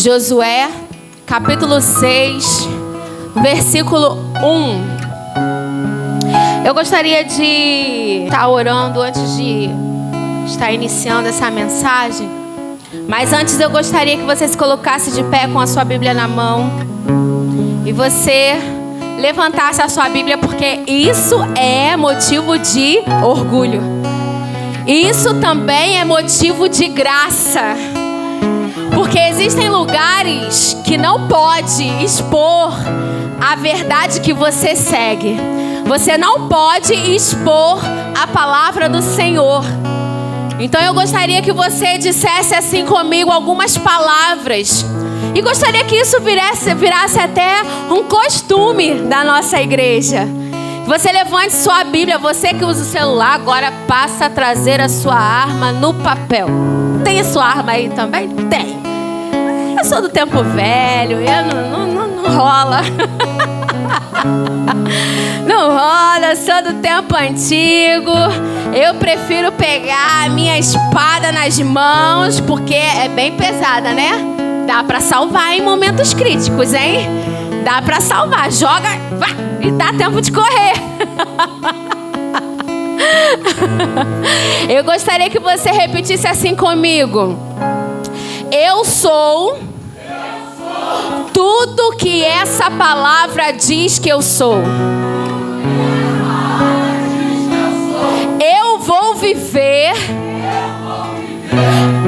Josué, capítulo 6, versículo 1. Eu gostaria de estar orando antes de estar iniciando essa mensagem. Mas antes eu gostaria que você se colocasse de pé com a sua Bíblia na mão. E você levantasse a sua Bíblia, porque isso é motivo de orgulho. Isso também é motivo de graça. Porque existem lugares que não pode expor a verdade que você segue. Você não pode expor a palavra do Senhor. Então eu gostaria que você dissesse assim comigo algumas palavras. E gostaria que isso virasse até um costume da nossa igreja. Você levante sua Bíblia. Você que usa o celular, agora passa a trazer a sua arma no papel. Tem a sua arma aí também? Tem. Eu sou do tempo velho, não rola. Não rola, sou do tempo antigo. Eu prefiro pegar a minha espada nas mãos, porque é bem pesada, né? Dá pra salvar em momentos críticos, hein? Dá pra salvar, joga e dá tempo de correr. Eu gostaria que você repetisse assim comigo. Eu sou tudo que essa palavra diz que eu sou. Eu vou viver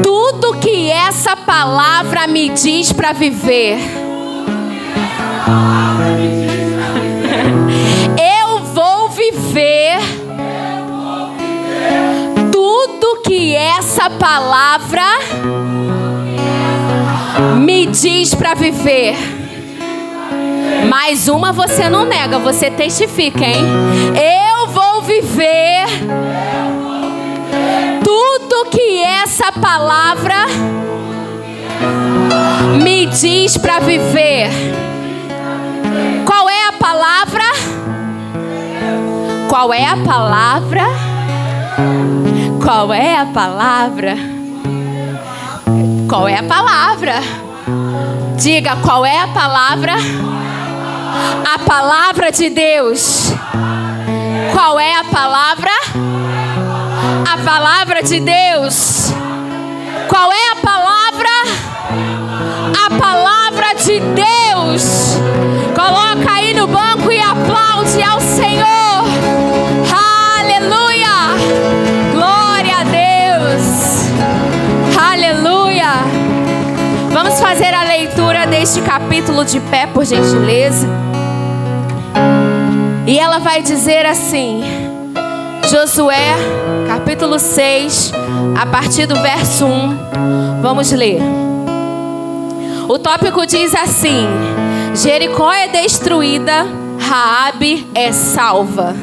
tudo que essa palavra me diz para viver. Eu vou viver tudo que essa palavra me diz para viver. Mais uma você não nega, você testifica, hein? Eu vou viver tudo que essa palavra me diz para viver. Qual é a palavra? Qual é a palavra? Qual é a palavra? Qual é a palavra? Diga, qual é a palavra? A palavra de Deus. Qual é a palavra? A palavra de Deus. Qual é a palavra? A palavra de Deus. Coloca aí no banco e aplaude ao Senhor. Aleluia. Glória a Deus. Aleluia. Vamos fazer a leitura deste capítulo de pé, por gentileza. E ela vai dizer assim: Josué, capítulo 6, a partir do verso 1. Vamos ler. O tópico diz assim: Jericó é destruída, Raabe é salva.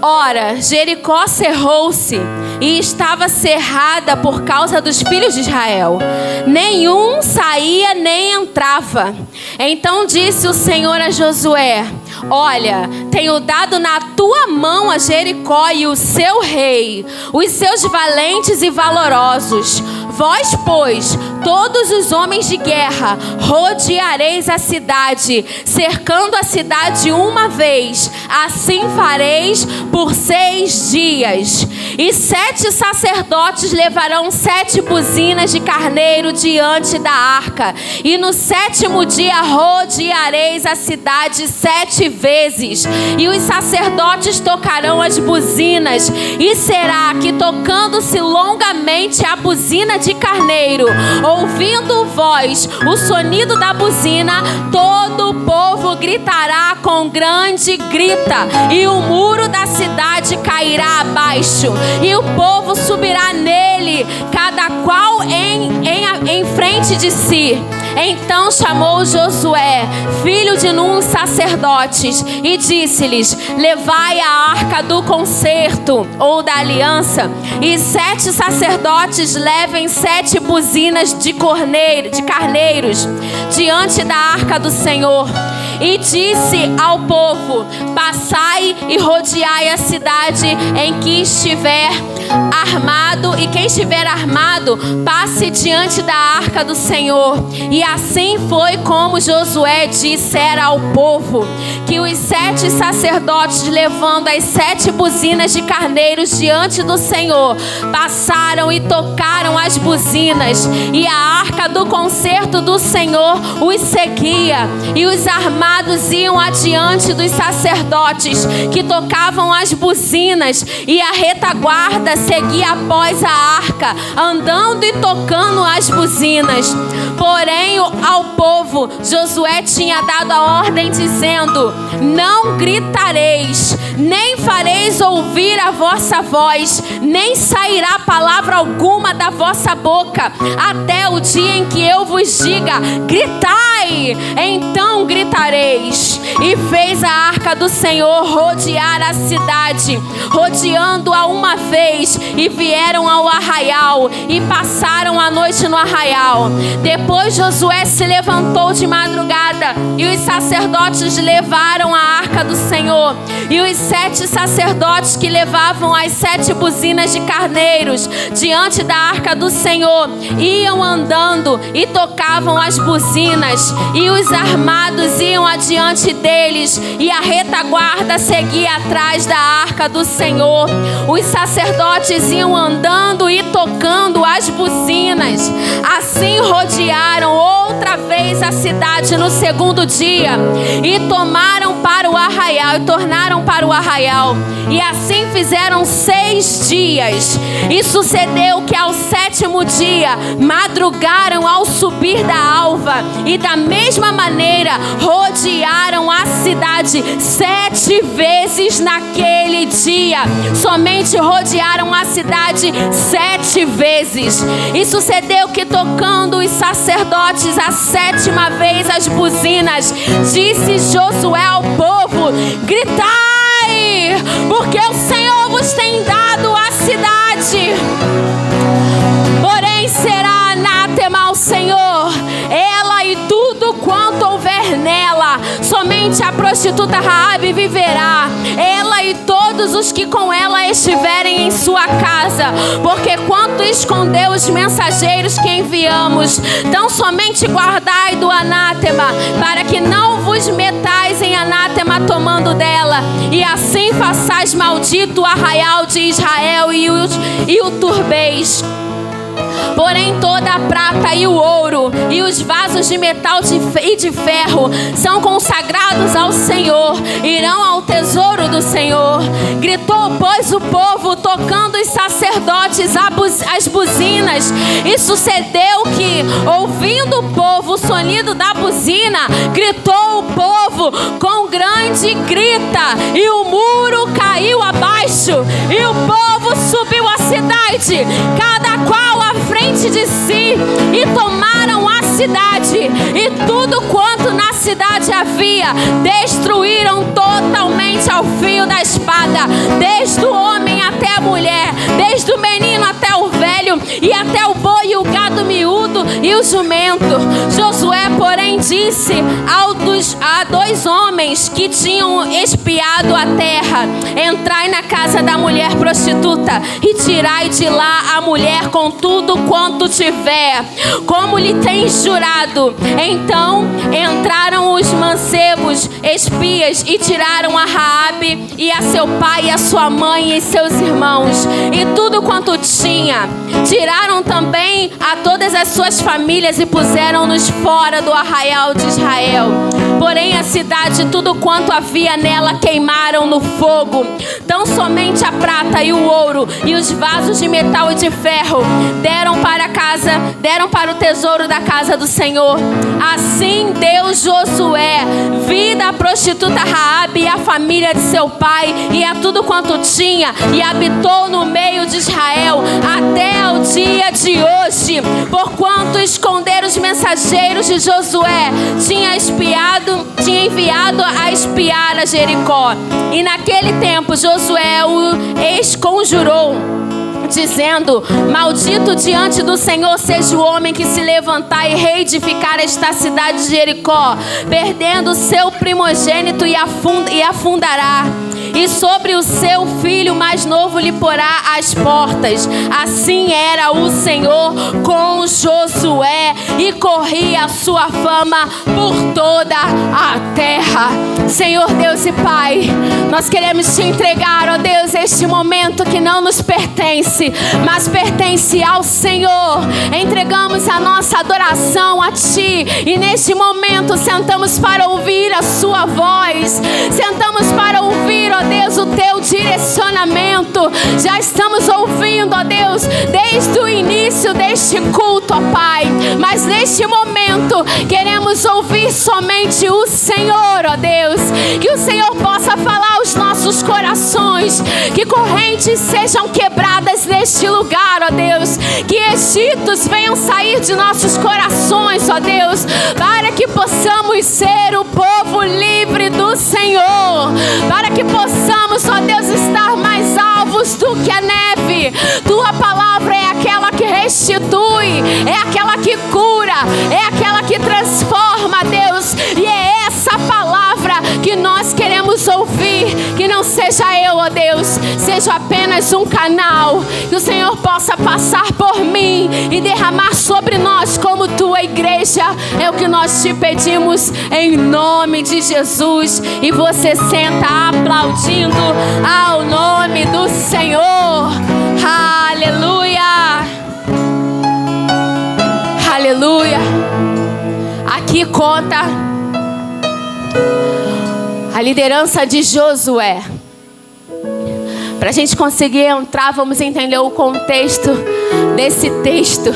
Ora, Jericó cerrou-se e estava cerrada por causa dos filhos de Israel. Nenhum saía nem entrava. Então disse o Senhor a Josué: olha, tenho dado na tua mão a Jericó e o seu rei, os seus valentes e valorosos. Vós, pois, todos os homens de guerra, rodeareis a cidade, cercando a cidade uma vez. Assim fareis por 6 dias. E 7 sacerdotes levarão 7 buzinas de carneiro diante da arca. E no 7º dia rodeareis a cidade 7 vezes. E os sacerdotes tocarão as buzinas. E será que, tocando-se longamente a buzina de carneiro, ouvindo voz o sonido da buzina, todo o povo gritará com grande grita, e o muro da cidade cairá abaixo, e o povo subirá nele, cada qual em frente de si. Então chamou Josué, filho de Num, sacerdotes, e disse-lhes: levai a arca do concerto, ou da aliança, e 7 sacerdotes levem 7 buzinas de carneiros diante da arca do Senhor. e disse ao povo: passai e rodeai a cidade em que estiver armado, e quem estiver armado, passe diante da arca do Senhor. E assim foi como Josué dissera ao povo, que os 7 sacerdotes, levando as 7 buzinas de carneiros diante do Senhor, passaram e tocaram as buzinas, e a arca do concerto do Senhor os seguia, e os armados iam adiante dos sacerdotes que tocavam as buzinas, e a retaguarda seguia após a arca, andando e tocando as buzinas. Porém, ao povo, Josué tinha dado a ordem dizendo: não gritareis, nem fareis ouvir a vossa voz, nem sairá palavra alguma da vossa boca, até o dia em que eu vos diga: gritai, então gritareis. E fez a arca do Senhor rodear a cidade, rodeando-a uma vez, e vieram ao arraial, e passaram a noite no arraial. Depois Josué se levantou de madrugada, e os sacerdotes levaram a arca do Senhor, e os 7 sacerdotes que levavam as 7 buzinas de carneiros diante da arca do Senhor iam andando e tocavam as buzinas, e os armados iam adiante deles, e a retaguarda seguia atrás da arca do Senhor. Os sacerdotes iam andando e tocando as buzinas. Assim rodearam outra vez a cidade no segundo dia, e tomaram para o arraial, e tornaram para o arraial. E assim fizeram 6 dias. E sucedeu que ao 7º dia madrugaram ao subir da alva, e da mesma maneira rodearam a cidade 7 vezes naquele dia. Somente rodearam a cidade 7 vezes. E sucedeu que, tocando os sacerdotes a 7ª vez as buzinas, disse Josué ao povo: gritai, porque o Senhor vos tem dado a cidade. Porém será anátema ao Senhor ela e tudo quanto houver nela. Somente a prostituta Raabe viverá, ela e todos os que com ela estiverem em sua casa. Porque quanto escondeu os mensageiros que enviamos, tão somente guardai do anátema, para que não vos metais em anátema tomando dela, e assim façais maldito o arraial de Israel e o turbeis. Porém toda a prata e o ouro e os vasos de metal e de ferro são consagrados ao Senhor, irão ao tesouro do Senhor. Gritou, pois, o povo, tocando os sacerdotes as buzinas. E sucedeu que, ouvindo o povo o sonido da buzina, gritou o povo com grande grita, e o muro caiu abaixo, e o povo subiu a cidade, cada qual à frente de si, e tomaram a cidade, e tudo quanto na cidade havia destruíram totalmente ao fio da espada, desde o homem até a mulher, desde o menino até o velho, e até o boi e o gado miúdo e o jumento. Josué, porém, disse a 2 homens que tinham espiado a terra: entrai na casa da mulher prostituta e tirai de lá a mulher com tudo quanto tiver, como lhe tens jurado. Então entraram os mancebos espias e tiraram a Raabe e a seu pai e a sua mãe e seus irmãos e tudo quanto tinha. Tiraram também a todas as suas famílias e puseram-nos fora do arraial de Israel. Porém a cidade, tudo quanto havia nela, queimaram no fogo. Tão somente a prata e o ouro e os vasos de metal e de ferro deram para o tesouro da casa do Senhor. Assim deu Josué vida à prostituta Raabe e à família de seu pai e a tudo quanto tinha, e habitou no meio de Israel até o dia de hoje, porquanto esconderam os mensageiros de Josué, tinha enviado a espiar a Jericó. E naquele tempo Josué o esconjurou dizendo: maldito diante do Senhor seja o homem que se levantar e reedificar esta cidade de Jericó, perdendo seu primogênito e afundará. E sobre o seu filho mais novo lhe porá as portas. Assim era o Senhor com Josué, e corria a sua fama por toda a terra. Senhor Deus e Pai, nós queremos te entregar, ó Deus, este momento que não nos pertence, mas pertence ao Senhor. Entregamos a nossa adoração a Ti, e neste momento sentamos para ouvir a Sua voz, sentamos para ouvir, ó Deus, o Teu direcionamento. Já estamos ouvindo, ó Deus, desde o início deste culto, ó Pai, mas neste momento queremos ouvir somente o Senhor, ó Deus. Que o Senhor possa falar aos nossos corações, que correntes sejam quebradas neste lugar, ó Deus, que Egitos venham sair de nossos corações, ó Deus, para que possamos ser o povo livre do Senhor, para que possamos, ó Deus, estar mais alvos do que a neve. Tua palavra é aquela que restitui, é aquela que cura, é aquela que transforma, Deus, e é essa palavra que nós queremos ouvir. Que não seja eu, ó Deus, seja apenas um canal, que o Senhor possa passar por mim e derramar sobre nós como tua igreja. É o que nós te pedimos em nome de Jesus. E você senta aplaudindo ao nome do Senhor. Aleluia, aleluia. Aqui conta a liderança de Josué. Para a gente conseguir entrar, vamos entender o contexto desse texto.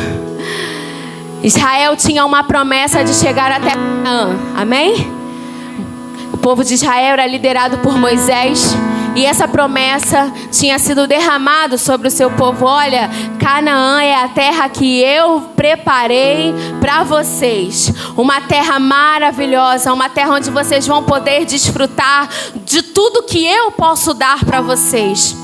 Israel tinha uma promessa de chegar até Canaã, amém? O povo de Israel era liderado por Moisés, e essa promessa tinha sido derramada sobre o seu povo. Olha, Canaã é a terra que eu preparei para vocês. Uma terra maravilhosa, uma terra onde vocês vão poder desfrutar de tudo que eu posso dar para vocês.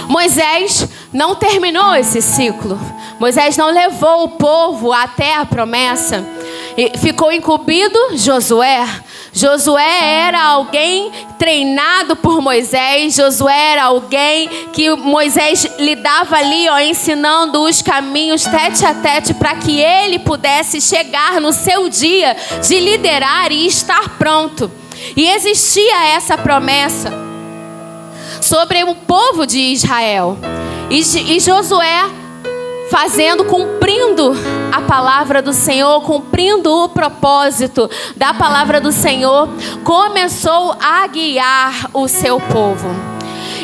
Moisés não terminou esse ciclo. Moisés não levou o povo até a promessa. E ficou incumbido Josué. Josué era alguém treinado por Moisés. Josué era alguém que Moisés lhe dava ali, ensinando os caminhos tete a tete, para que ele pudesse chegar no seu dia de liderar e estar pronto. E existia essa promessa sobre o povo de Israel. E Josué, cumprindo a palavra do Senhor, cumprindo o propósito da palavra do Senhor, começou a guiar o seu povo.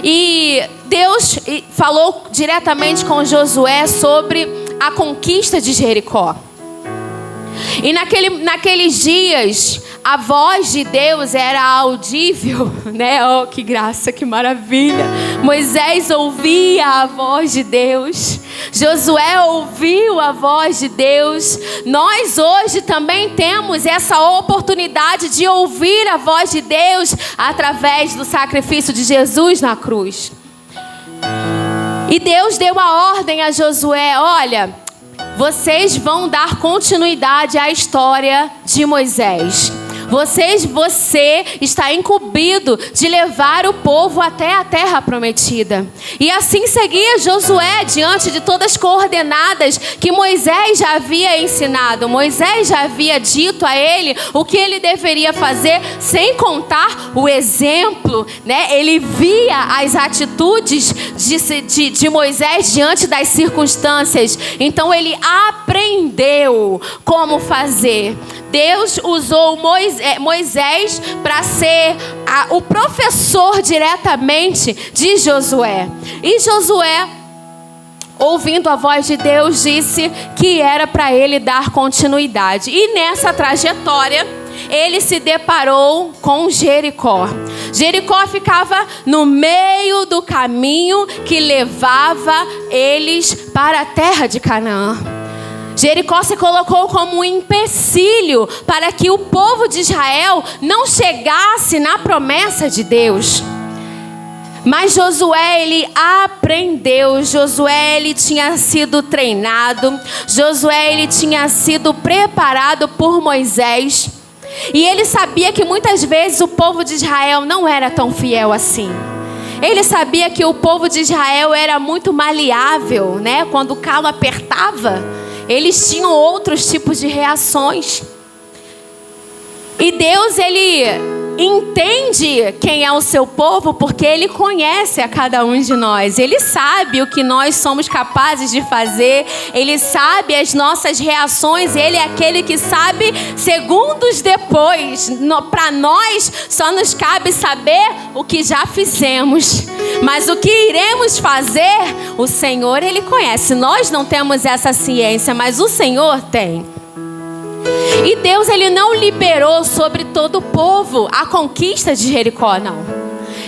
E Deus falou diretamente com Josué sobre a conquista de Jericó. E naqueles dias, a voz de Deus era audível, né? Oh, que graça, que maravilha. Moisés ouvia a voz de Deus. Josué ouviu a voz de Deus. Nós hoje também temos essa oportunidade de ouvir a voz de Deus através do sacrifício de Jesus na cruz. E Deus deu a ordem a Josué: olha, vocês vão dar continuidade à história de Moisés. Você está incumbido de levar o povo até a terra prometida. E assim seguia Josué diante de todas as coordenadas que Moisés já havia ensinado. Moisés já havia dito a ele o que ele deveria fazer, sem contar o exemplo, né? Ele via as atitudes de Moisés diante das circunstâncias. Então ele aprendeu como fazer. Deus usou Moisés para ser o professor diretamente de Josué. E Josué, ouvindo a voz de Deus, disse que era para ele dar continuidade. E nessa trajetória, ele se deparou com Jericó. Jericó ficava no meio do caminho que levava eles para a terra de Canaã. Jericó se colocou como um empecilho para que o povo de Israel não chegasse na promessa de Deus. Mas Josué, ele aprendeu. Josué, ele tinha sido treinado. Josué, ele tinha sido preparado por Moisés. E ele sabia que muitas vezes o povo de Israel não era tão fiel assim. Ele sabia que o povo de Israel era muito maleável, né? Quando o calo apertava, eles tinham outros tipos de reações. E Deus, ele entende quem é o seu povo, porque Ele conhece a cada um de nós. Ele sabe o que nós somos capazes de fazer. Ele sabe as nossas reações. Ele é aquele que sabe segundos depois. Para nós, só nos cabe saber o que já fizemos. Mas o que iremos fazer, o Senhor, Ele conhece. Nós não temos essa ciência, mas o Senhor tem. E Deus, ele não liberou sobre todo o povo a conquista de Jericó, não.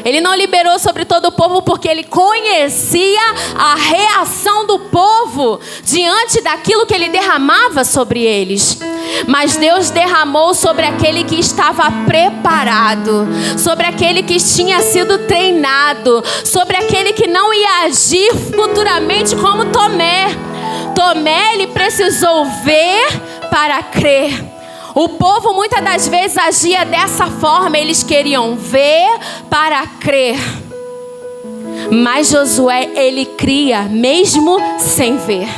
Ele não liberou sobre todo o povo porque ele conhecia a reação do povo diante daquilo que ele derramava sobre eles. Mas Deus derramou sobre aquele que estava preparado, sobre aquele que tinha sido treinado, sobre aquele que não ia agir futuramente como Tomé. Tomé, ele precisou ver para crer. O povo muitas das vezes agia dessa forma. Eles queriam ver para crer. Mas Josué, ele cria mesmo sem ver.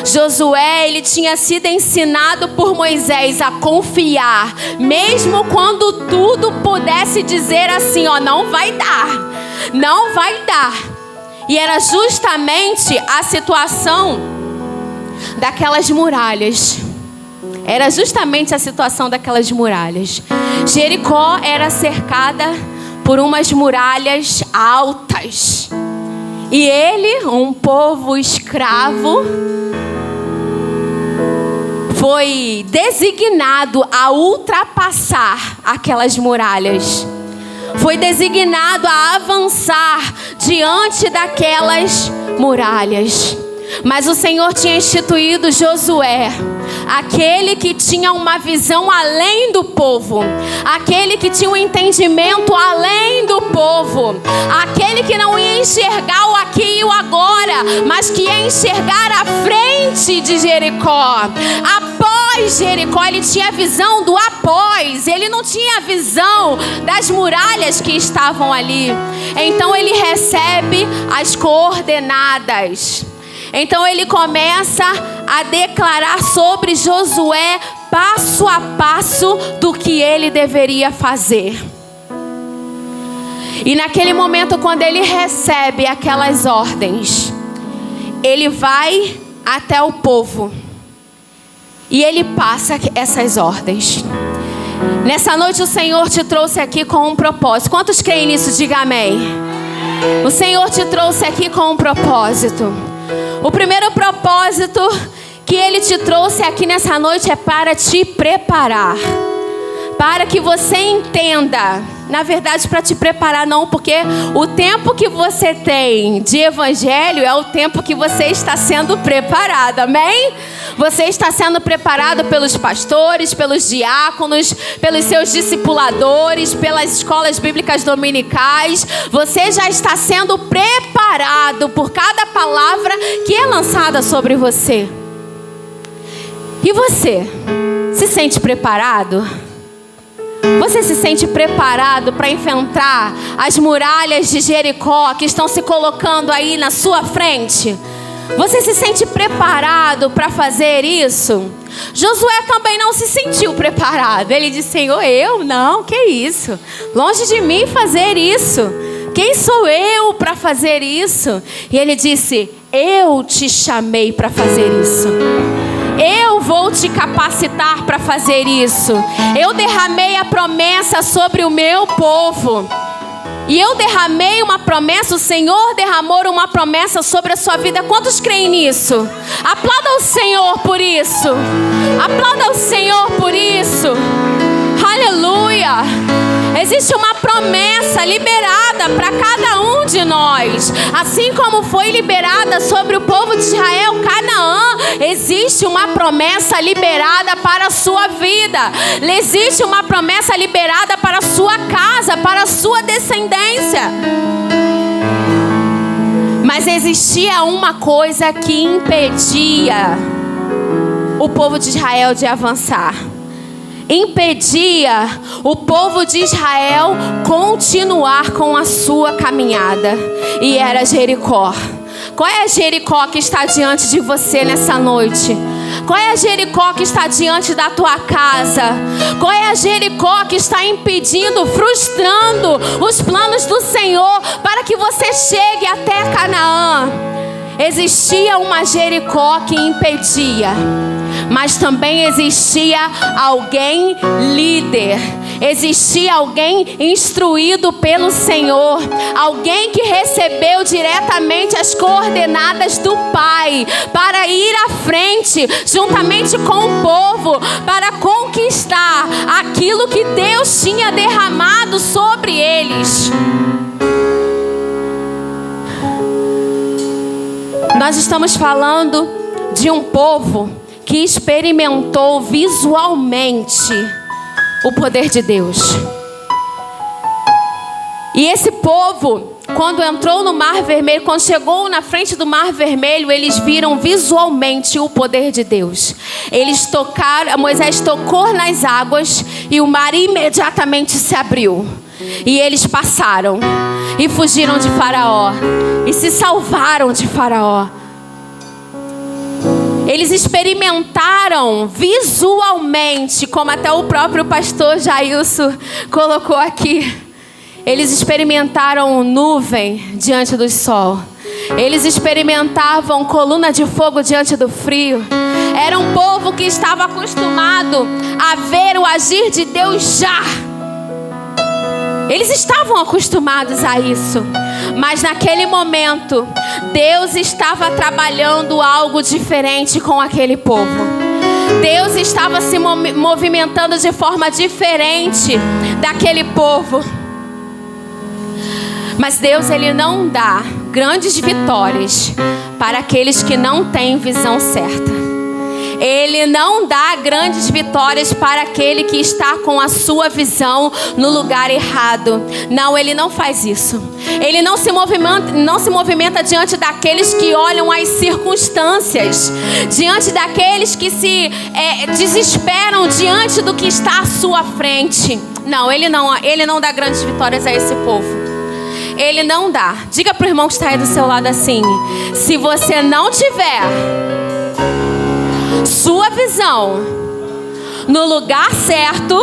Josué, ele tinha sido ensinado por Moisés a confiar, mesmo quando tudo pudesse dizer assim, ó, não vai dar, não vai dar. E era justamente a situação daquelas muralhas. Era justamente a situação daquelas muralhas. Jericó era cercada por umas muralhas altas. E ele, um povo escravo, foi designado a ultrapassar aquelas muralhas. Foi designado a avançar diante daquelas muralhas. Mas o Senhor tinha instituído Josué, aquele que tinha uma visão além do povo, aquele que tinha um entendimento além do povo, aquele que não ia enxergar o aqui e o agora, mas que ia enxergar a frente de Jericó. Após Jericó, ele tinha a visão do após, ele não tinha a visão das muralhas que estavam ali. Então ele recebe as coordenadas. Então ele começa a declarar sobre Josué passo a passo do que ele deveria fazer. E naquele momento, quando ele recebe aquelas ordens, ele vai até o povo e ele passa essas ordens. Nessa noite o Senhor te trouxe aqui com um propósito. Quantos creem nisso? Diga amém. O Senhor te trouxe aqui com um propósito. O primeiro propósito que Ele te trouxe aqui nessa noite é para te preparar. Para que você entenda. Na verdade, para te preparar não, porque o tempo que você tem de evangelho é o tempo que você está sendo preparado, amém? Você está sendo preparado pelos pastores, pelos diáconos, pelos seus discipuladores, pelas escolas bíblicas dominicais. Você já está sendo preparado por cada palavra que é lançada sobre você. E você, se sente preparado? Você se sente preparado para enfrentar as muralhas de Jericó que estão se colocando aí na sua frente? Você se sente preparado para fazer isso? Josué também não se sentiu preparado. Ele disse: Senhor, eu? Não, que isso? Longe de mim fazer isso. Quem sou eu para fazer isso? E ele disse: eu te chamei para fazer isso. Eu vou te capacitar para fazer isso. Eu derramei a promessa sobre o meu povo. E eu derramei uma promessa, o Senhor derramou uma promessa sobre a sua vida. Quantos creem nisso? Aplauda o Senhor por isso. Aplauda o Senhor por isso. Aleluia. Existe uma promessa liberada para cada um de nós. Assim como foi liberada sobre o povo de Israel, Canaã, existe uma promessa liberada para a sua vida. Existe uma promessa liberada para a sua casa, para a sua descendência. Mas existia uma coisa que impedia o povo de Israel de avançar. Impedia o povo de Israel continuar com a sua caminhada. E era Jericó. Qual é a Jericó que está diante de você nessa noite? Qual é a Jericó que está diante da tua casa? Qual é a Jericó que está impedindo, frustrando os planos do Senhor para que você chegue até Canaã? Existia uma Jericó que impedia, mas também existia alguém líder. Existia alguém instruído pelo Senhor, alguém que recebeu diretamente as coordenadas do Pai para ir à frente, juntamente com o povo, para conquistar aquilo que Deus tinha derramado sobre eles. Nós estamos falando de um povo que experimentou visualmente o poder de Deus. E esse povo, quando entrou no Mar Vermelho, quando chegou na frente do Mar Vermelho, eles viram visualmente o poder de Deus. Eles tocaram, Moisés tocou nas águas e o mar imediatamente se abriu. E eles passaram e fugiram de Faraó e se salvaram de Faraó. Eles experimentaram visualmente, como até o próprio pastor Jailson colocou aqui. Eles experimentaram nuvem diante do sol. Eles experimentavam coluna de fogo diante do frio. Era um povo que estava acostumado a ver o agir de Deus já. Eles estavam acostumados a isso. Mas naquele momento, Deus estava trabalhando algo diferente com aquele povo. Deus estava se movimentando de forma diferente daquele povo. Mas Deus, Ele não dá grandes vitórias para aqueles que não têm visão certa. Ele não dá grandes vitórias para aquele que está com a sua visão no lugar errado. Não, Ele não faz isso. Ele não se movimenta diante daqueles que olham as circunstâncias, diante daqueles que se desesperam diante do que está à sua frente. Não, Ele não dá grandes vitórias a esse povo. Ele não dá. Diga para o irmão que está aí do seu lado assim: se você não tiver sua visão no lugar certo,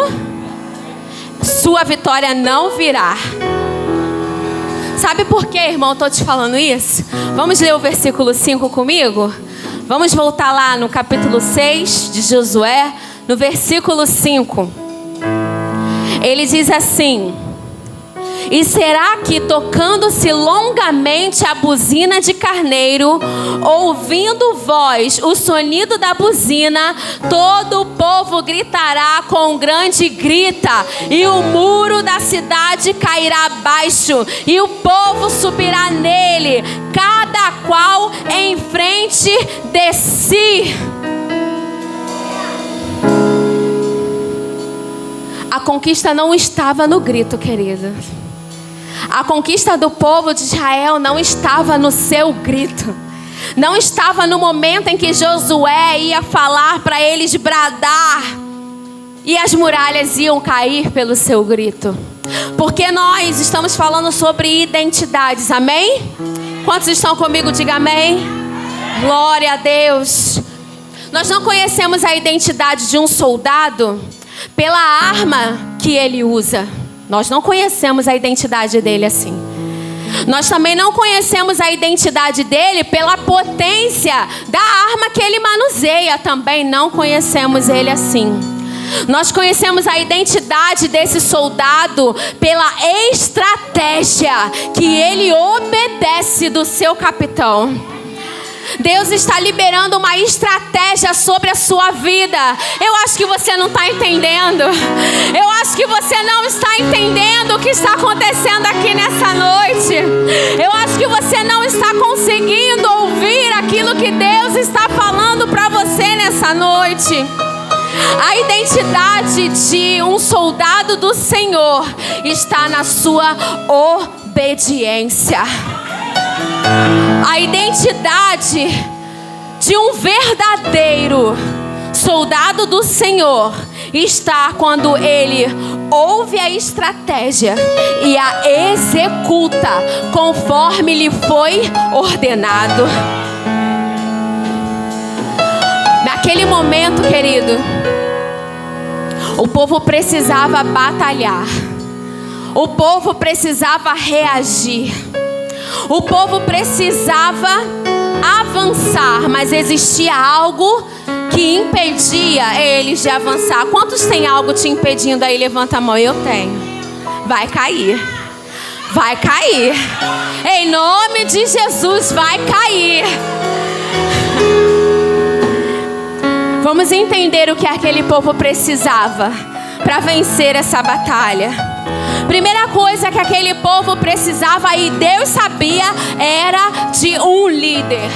sua vitória não virá. Sabe por que, irmão, eu estou te falando isso? Vamos ler o versículo 5 comigo? Vamos voltar lá no capítulo 6 de Josué, no versículo 5. Ele diz assim: e será que, tocando-se longamente a buzina de carneiro, ouvindo voz o sonido da buzina, todo o povo gritará com grande grita, e o muro da cidade cairá abaixo, e o povo subirá nele, cada qual em frente de si. A conquista não estava no grito, querida. A conquista do povo de Israel não estava no seu grito. Não estava no momento em que Josué ia falar para eles bradar e as muralhas iam cair pelo seu grito. Porque nós estamos falando sobre identidades, amém? Quantos estão comigo? Diga amém. Glória a Deus. Nós não conhecemos a identidade de um soldado pela arma que ele usa. Nós não conhecemos a identidade dele assim. Nós também não conhecemos a identidade dele pela potência da arma que ele manuseia. Também não conhecemos ele assim. Nós conhecemos a identidade desse soldado pela estratégia que ele obedece do seu capitão. Deus está liberando uma estratégia sobre a sua vida. Eu acho que você não está entendendo. Eu acho que você não está entendendo o que está acontecendo aqui nessa noite. Eu acho que você não está conseguindo ouvir aquilo que Deus está falando para você nessa noite. A identidade de um soldado do Senhor está na sua obediência. A identidade de um verdadeiro soldado do Senhor está quando ele ouve a estratégia e a executa conforme lhe foi ordenado. Naquele momento, querido, o povo precisava batalhar. O povo precisava reagir. O povo precisava avançar, mas existia algo que impedia eles de avançar. Quantos tem algo te impedindo aí? Levanta a mão. Eu tenho. Vai cair. Vai cair. Em nome de Jesus, vai cair. Vamos entender o que aquele povo precisava para vencer essa batalha. Primeira coisa que aquele povo precisava, e Deus sabia, era de um líder.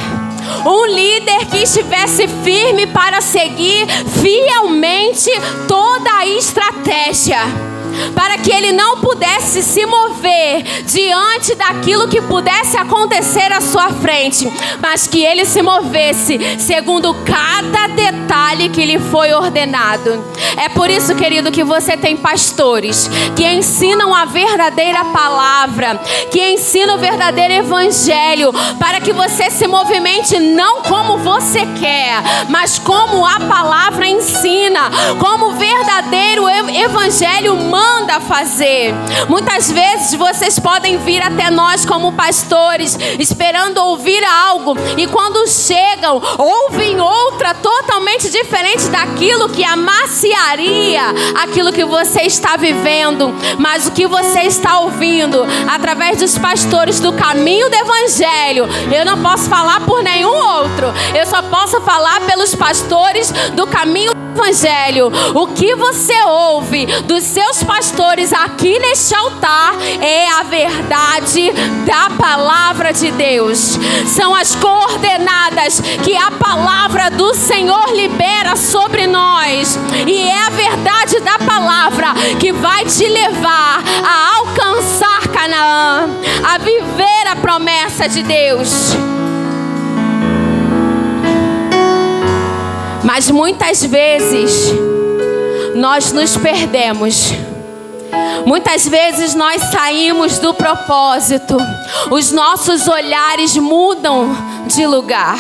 Um líder que estivesse firme para seguir fielmente toda a estratégia, para que ele não pudesse se mover diante daquilo que pudesse acontecer à sua frente, mas que ele se movesse segundo cada detalhe que lhe foi ordenado. É por isso, querido, que você tem pastores que ensinam a verdadeira palavra, que ensinam o verdadeiro evangelho, para que você se movimente não como você quer, mas como a palavra ensina, como o verdadeiro evangelho manda fazer. Muitas vezes vocês podem vir até nós como pastores esperando ouvir algo, e quando chegam ouvem outra totalmente diferente daquilo que amaciaria aquilo que você está vivendo. Mas o que você está ouvindo através dos pastores do caminho do evangelho, eu não posso falar por nenhum outro, eu só posso falar pelos pastores do caminho do evangelho. O que você ouve dos seus pastores aqui neste altar é a verdade da palavra de Deus. São as coordenadas que a palavra do Senhor libera sobre nós, e é a verdade da palavra que vai te levar a alcançar Canaã, a viver a promessa de Deus. Mas muitas vezes nós nos perdemos. Muitas vezes nós saímos do propósito. Os nossos olhares mudam de lugar.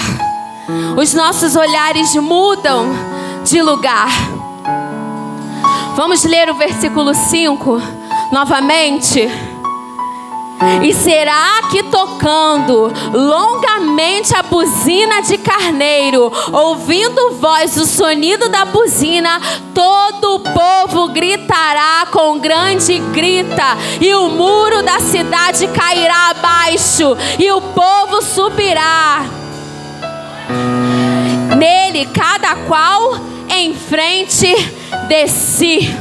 Os nossos olhares mudam de lugar. Vamos ler o versículo 5 novamente. E será que tocando longamente a buzina de carneiro, ouvindo voz o sonido da buzina, todo o povo gritará com grande grita, e o muro da cidade cairá abaixo, e o povo subirá nele, cada qual em frente de si.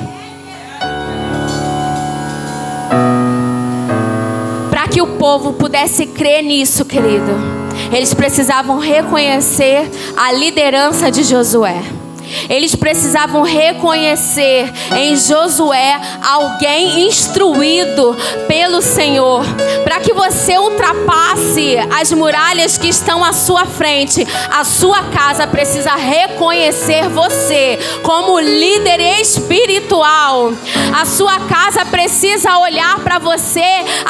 Para que o povo pudesse crer nisso, querido, eles precisavam reconhecer a liderança de Josué. Eles precisavam reconhecer em Josué alguém instruído pelo Senhor. Para que você ultrapasse as muralhas que estão à sua frente, a sua casa precisa reconhecer você como líder espiritual. A sua casa precisa olhar para você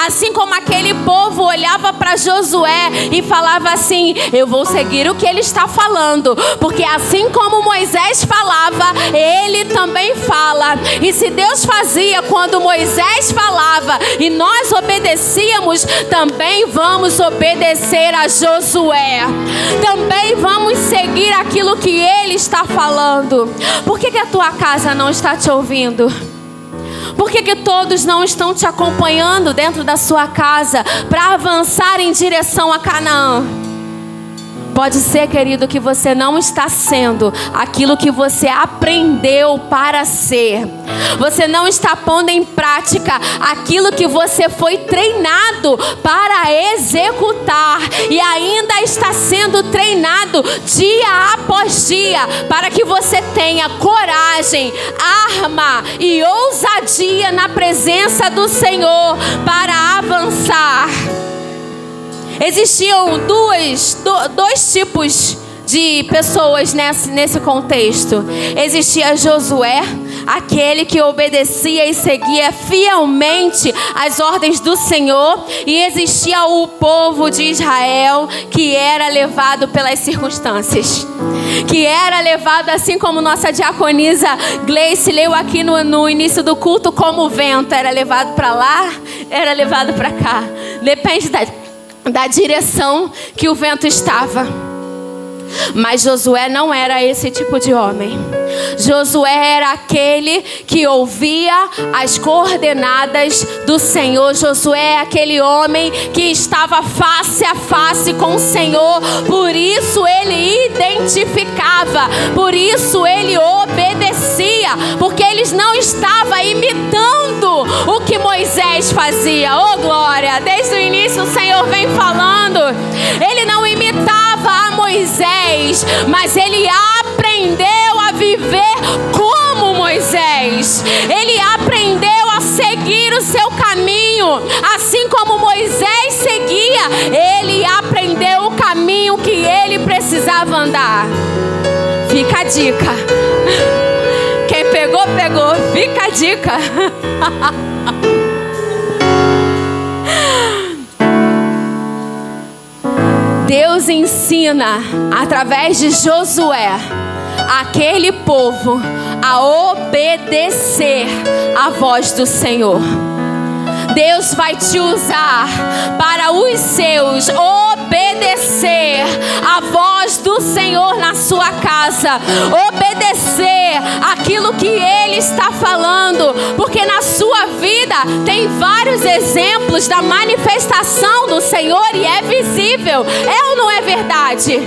assim como aquele povo olhava para Josué e falava assim: eu vou seguir o que ele está falando, porque assim como Moisés falava, ele também fala. E se Deus fazia quando Moisés falava e nós obedecíamos, também vamos obedecer a Josué. Também vamos seguir aquilo que ele está falando. Por que a tua casa não está te ouvindo? Por que todos não estão te acompanhando dentro da sua casa para avançar em direção a Canaã? Pode ser, querido, que você não está sendo aquilo que você aprendeu para ser. Você não está pondo em prática aquilo que você foi treinado para executar. E ainda está sendo treinado dia após dia, para que você tenha coragem, arma e ousadia na presença do Senhor para avançar. Existiam dois tipos de pessoas nesse contexto. Existia Josué, aquele que obedecia e seguia fielmente as ordens do Senhor, e existia o povo de Israel, que era levado pelas circunstâncias, que era levado, assim como nossa diaconisa Gleice leu aqui no início do culto, como o vento, era levado para lá, era levado para cá, depende da direção que o vento estava. Mas Josué não era esse tipo de homem. Josué era aquele que ouvia as coordenadas do Senhor. Josué é aquele homem que estava face a face com o Senhor. Por isso ele identificava, por isso ele obedecia, porque ele não estava imitando o que Moisés fazia. Oh glória, desde o início o Senhor vem falando. Ele não imitava a Moisés, mas ele aprendeu a viver como Moisés. Ele aprendeu a seguir o seu caminho, assim como Moisés seguia. Ele aprendeu o caminho que ele precisava andar. Fica a dica. Quem pegou, pegou. Fica a dica. Deus ensina através de Josué aquele povo a obedecer à voz do Senhor. Deus vai te usar para os seus obedecer à voz do Senhor na sua casa, obedecer aquilo que Ele está falando, porque na sua vida tem vários exemplos da manifestação do Senhor e é visível, é ou não é verdade?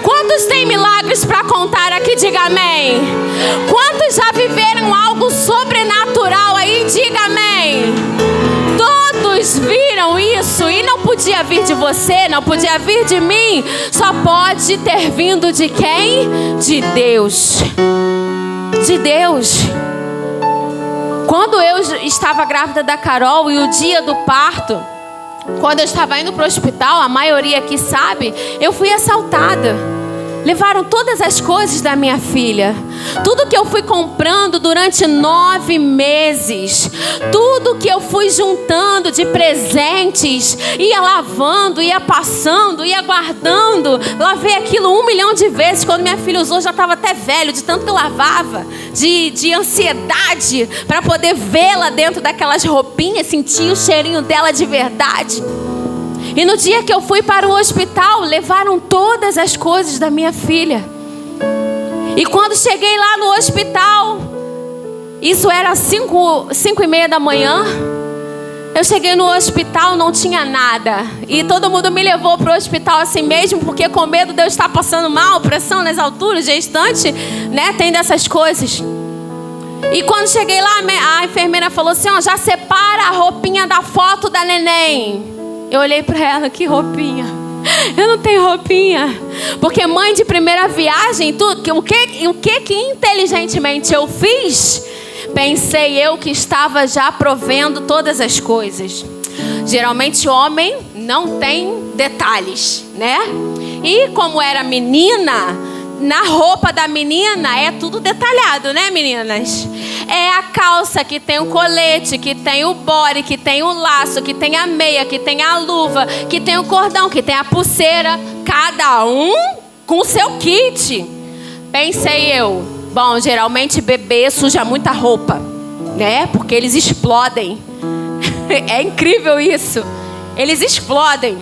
Quantos têm milagres para contar aqui? Diga amém. Quantos já viveram algo sobrenatural aí? Diga amém. Todos viram isso e não podia vir de você, não podia vir de mim, só pode ter vindo de quem? De Deus. De Deus. Quando eu estava grávida da Carol e o dia do parto, quando eu estava indo para o hospital, a maioria aqui sabe, eu fui assaltada. Levaram todas as coisas da minha filha. Tudo que eu fui comprando durante 9 meses. Tudo que eu fui juntando de presentes. Ia lavando, ia passando, ia guardando. Lavei aquilo 1 milhão de vezes. Quando minha filha usou, já estava até velho, de tanto que eu lavava. De ansiedade para poder vê-la dentro daquelas roupinhas. Sentir o cheirinho dela de verdade. E no dia que eu fui para o hospital, levaram todas as coisas da minha filha. E quando cheguei lá no hospital, isso era 5:30 da manhã. Eu cheguei no hospital, não tinha nada. E todo mundo me levou para o hospital assim mesmo, porque com medo de eu estar passando mal, pressão nas alturas, gestante, né? Tem dessas coisas. E quando cheguei lá, a enfermeira falou assim, ó, já separa a roupinha da foto da neném. Eu olhei para ela, que roupinha? Eu não tenho roupinha. Porque mãe de primeira viagem, o que inteligentemente eu fiz? Pensei eu que estava já provendo todas as coisas. Geralmente homem não tem detalhes, né? E como era menina, na roupa da menina é tudo detalhado, né, meninas? É a calça que tem o colete, que tem o body, que tem o laço, que tem a meia, que tem a luva, que tem o cordão, que tem a pulseira. Cada um com o seu kit. Pensei eu, bom, geralmente bebê suja muita roupa, né? Porque eles explodem. É incrível isso. Eles explodem.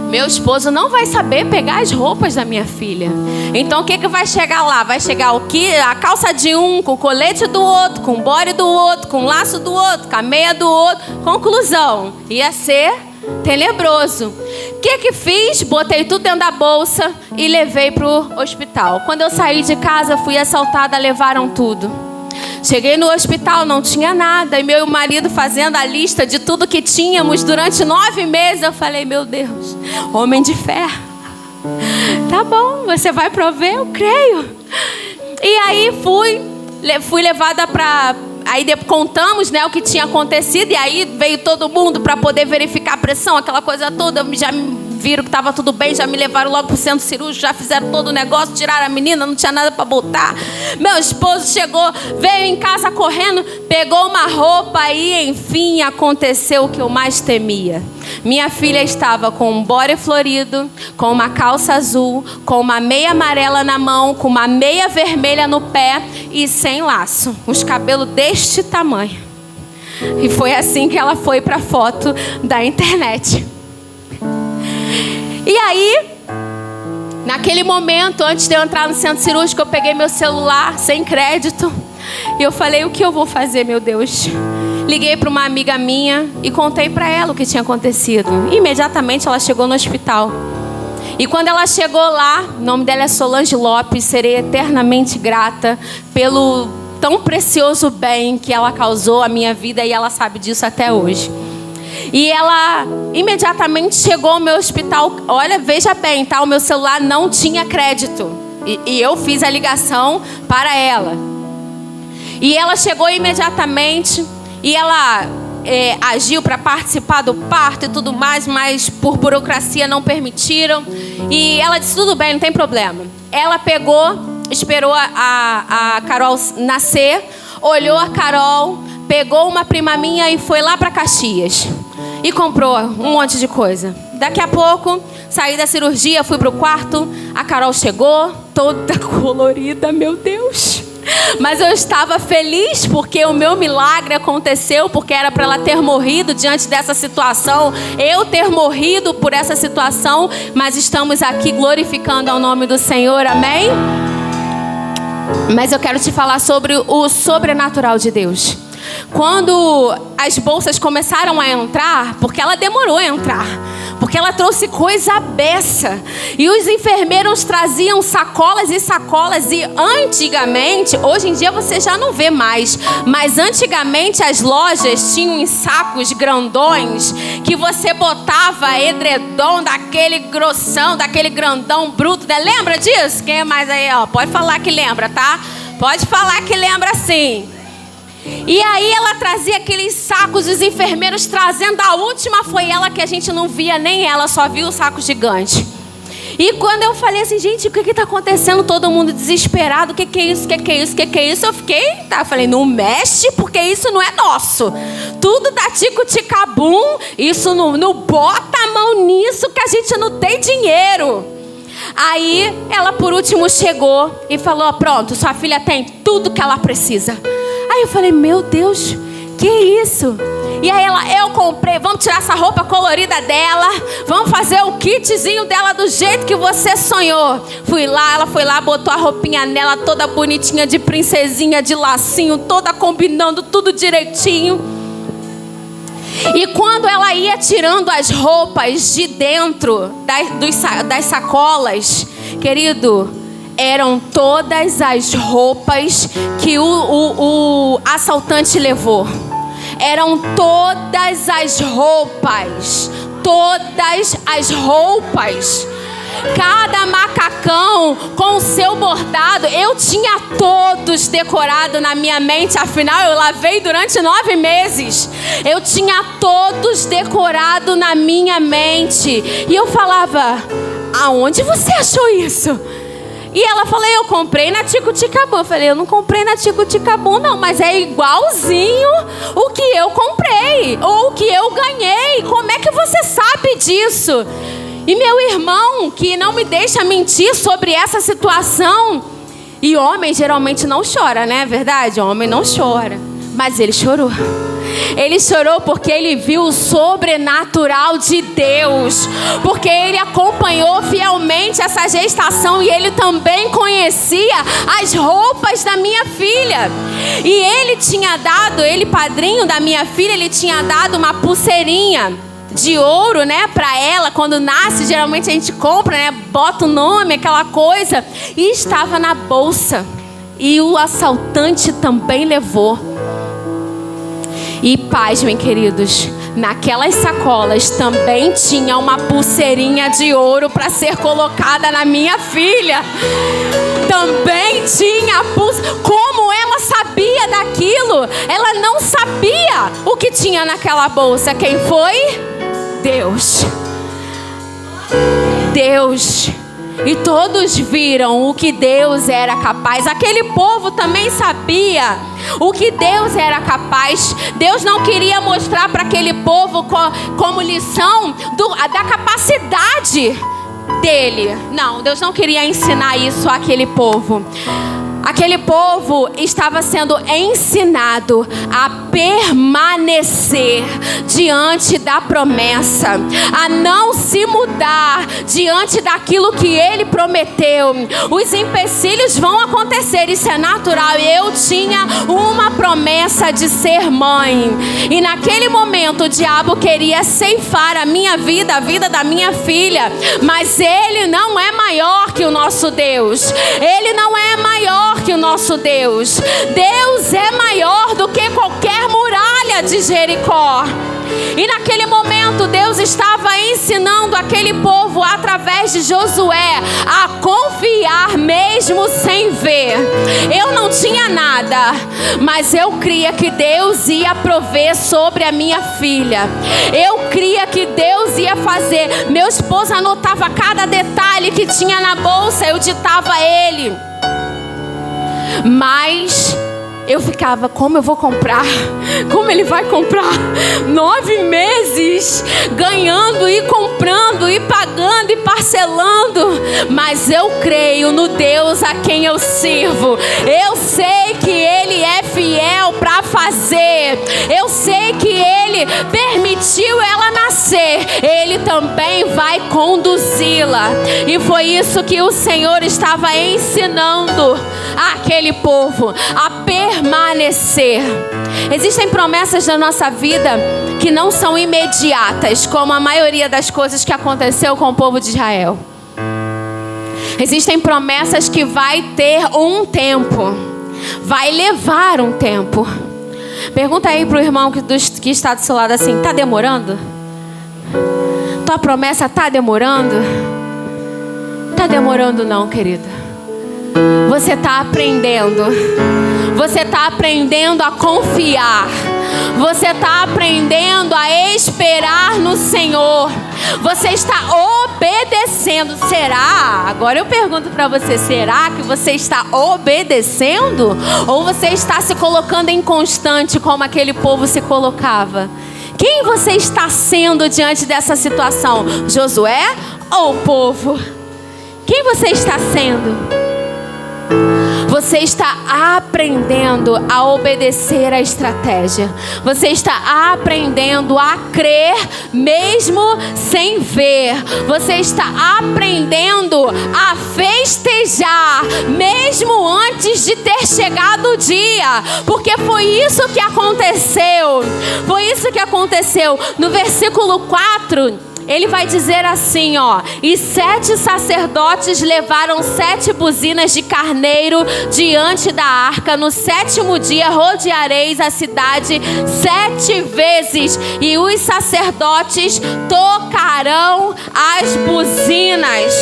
Meu esposo não vai saber pegar as roupas da minha filha. Então o que vai chegar lá? Vai chegar a calça de um, com o colete do outro, com o body do outro, com o laço do outro, com a meia do outro. Conclusão, ia ser tenebroso. O que fiz? Botei tudo dentro da bolsa e levei pro hospital. Quando eu saí de casa, fui assaltada, levaram tudo. Cheguei no hospital, não tinha nada. E meu marido fazendo a lista de tudo que tínhamos durante 9 meses. Eu falei, meu Deus, homem de fé. Tá bom, você vai prover? Eu creio. E aí fui levada para Aí contamos, né, o que tinha acontecido. E aí veio todo mundo para poder verificar a pressão, aquela coisa toda. Já viram que estava tudo bem, já me levaram logo para o centro cirúrgico, já fizeram todo o negócio, tiraram a menina, não tinha nada para botar. Meu esposo chegou, veio em casa correndo, pegou uma roupa e enfim aconteceu o que eu mais temia. Minha filha estava com um body florido, com uma calça azul, com uma meia amarela na mão, com uma meia vermelha no pé e sem laço, os cabelos deste tamanho. E foi assim que ela foi para a foto da internet. E aí, naquele momento, antes de eu entrar no centro cirúrgico, eu peguei meu celular sem crédito. E eu falei, o que eu vou fazer, meu Deus? Liguei para uma amiga minha e contei para ela o que tinha acontecido. Imediatamente ela chegou no hospital. E quando ela chegou lá, o nome dela é Solange Lopes, serei eternamente grata pelo tão precioso bem que ela causou à minha vida e ela sabe disso até hoje. E ela imediatamente chegou ao meu hospital. Olha, veja bem, tá? O meu celular não tinha crédito. E eu fiz a ligação para ela. E ela chegou imediatamente. E ela agiu para participar do parto e tudo mais. Mas por burocracia não permitiram. E ela disse, tudo bem, não tem problema. Ela pegou, esperou a Carol nascer. Olhou a Carol, pegou uma prima minha e foi lá para Caxias. E comprou um monte de coisa. Daqui a pouco, saí da cirurgia, fui pro quarto. A Carol chegou, toda colorida, meu Deus. Mas eu estava feliz porque o meu milagre aconteceu. Porque era para ela ter morrido diante dessa situação. Eu ter morrido por essa situação. Mas estamos aqui glorificando ao nome do Senhor, amém? Mas eu quero te falar sobre o sobrenatural de Deus. Quando as bolsas começaram a entrar, porque ela demorou a entrar, porque ela trouxe coisa beça, e os enfermeiros traziam sacolas e sacolas, e antigamente, hoje em dia você já não vê mais, mas antigamente as lojas tinham uns sacos grandões, que você botava edredom daquele grossão, daquele grandão bruto, né? Lembra disso? Quem é mais aí? Ó, pode falar que lembra, tá? Pode falar que lembra sim. E aí ela trazia aqueles sacos, os enfermeiros trazendo. A última foi ela, que a gente não via nem ela, só via o saco gigante. E quando eu falei assim, gente, o que está acontecendo? Todo mundo desesperado, o que é isso, o que é isso, o que é isso? Eu fiquei, tá, eu falei, não mexe, porque isso não é nosso. Tudo dá tico-ticabum, isso não bota a mão nisso que a gente não tem dinheiro. Aí ela por último chegou e falou, pronto, sua filha tem tudo que ela precisa. Aí eu falei, meu Deus, que isso? E aí eu comprei, vamos tirar essa roupa colorida dela, vamos fazer o kitzinho dela do jeito que você sonhou. Fui lá, ela foi lá, botou a roupinha nela toda bonitinha, de princesinha, de lacinho, toda combinando, tudo direitinho. E quando ela ia tirando as roupas de dentro das sacolas, querido, eram todas as roupas que o assaltante levou. Eram todas as roupas. Todas as roupas. Cada macacão com o seu bordado. Eu tinha todos decorados na minha mente. Afinal, eu lavei durante 9 meses. Eu tinha todos decorados na minha mente. E eu falava, aonde você achou isso? E ela falou, eu comprei na Tico-Ticabum. Eu falei, eu não comprei na Tico-Ticabum não, mas é igualzinho o que eu comprei, ou o que eu ganhei. Como é que você sabe disso? E meu irmão, que não me deixa mentir sobre essa situação. E homem geralmente não chora, né? É verdade? Homem não chora. Mas ele chorou. Ele chorou porque ele viu o sobrenatural de Deus. Porque ele acompanhou fielmente essa gestação. E ele também conhecia as roupas da minha filha. E ele tinha dado, ele padrinho da minha filha, ele tinha dado uma pulseirinha de ouro, né, pra ela. Quando nasce, geralmente a gente compra, né, bota o nome, aquela coisa. E estava na bolsa. E o assaltante também levou. E pasmem, queridos, naquelas sacolas também tinha uma pulseirinha de ouro para ser colocada na minha filha. Também tinha a pulseirinha. Como ela sabia daquilo? ela não sabia o que tinha naquela bolsa. Quem foi? Deus. Deus. E todos viram o que Deus era capaz. Aquele povo também sabia o que Deus era capaz. Deus não queria mostrar para aquele povo como lição da capacidade dele. Não, Deus não queria ensinar isso àquele povo. Aquele povo estava sendo ensinado a permanecer diante da promessa, a não se mudar diante daquilo que Ele prometeu. Os empecilhos vão acontecer, isso é natural. Eu tinha uma promessa de ser mãe, e naquele momento o diabo queria ceifar a minha vida, a vida da minha filha. Mas Ele não é maior que o nosso Deus. Ele não é maior que o nosso Deus. Deus é maior do que qualquer muralha de Jericó. E naquele momento Deus estava ensinando aquele povo através de Josué a confiar mesmo sem ver. Eu não tinha nada, mas eu cria que Deus ia prover sobre a minha filha. Eu cria que Deus ia fazer. Meu esposo anotava cada detalhe que tinha na bolsa, eu ditava a ele. Mas eu ficava, como eu vou comprar? Como ele vai comprar? 9 meses ganhando e comprando e pagando e parcelando. Mas eu creio no Deus a quem eu sirvo. Eu sei que Ele é fiel para fazer. Eu sei que Ele permitiu ela nascer. Ele também vai conduzi-la. E foi isso que o Senhor estava ensinando àquele povo, a permanecer. Existem promessas na nossa vida que não são imediatas, como a maioria das coisas que aconteceu com o povo de Israel. Existem promessas que vai ter um tempo, vai levar um tempo. Pergunta aí pro irmão que está do seu lado assim: está demorando? Tua promessa está demorando? Não está demorando não, querida. Você está aprendendo. Você está aprendendo a confiar. Você está aprendendo a esperar no Senhor. Você está obedecendo. Será? Agora eu pergunto para você: será que você está obedecendo? Ou você está se colocando inconstante como aquele povo se colocava? Quem você está sendo diante dessa situação? Josué ou o povo? Quem você está sendo? Você está aprendendo a obedecer a estratégia. Você está aprendendo a crer mesmo sem ver. Você está aprendendo a festejar mesmo antes de ter chegado o dia. Porque foi isso que aconteceu. Foi isso que aconteceu. No versículo 4... ele vai dizer assim, ó: e 7 sacerdotes levaram 7 buzinas de carneiro diante da arca. No 7º dia rodeareis a cidade 7 vezes, e os sacerdotes tocarão as buzinas.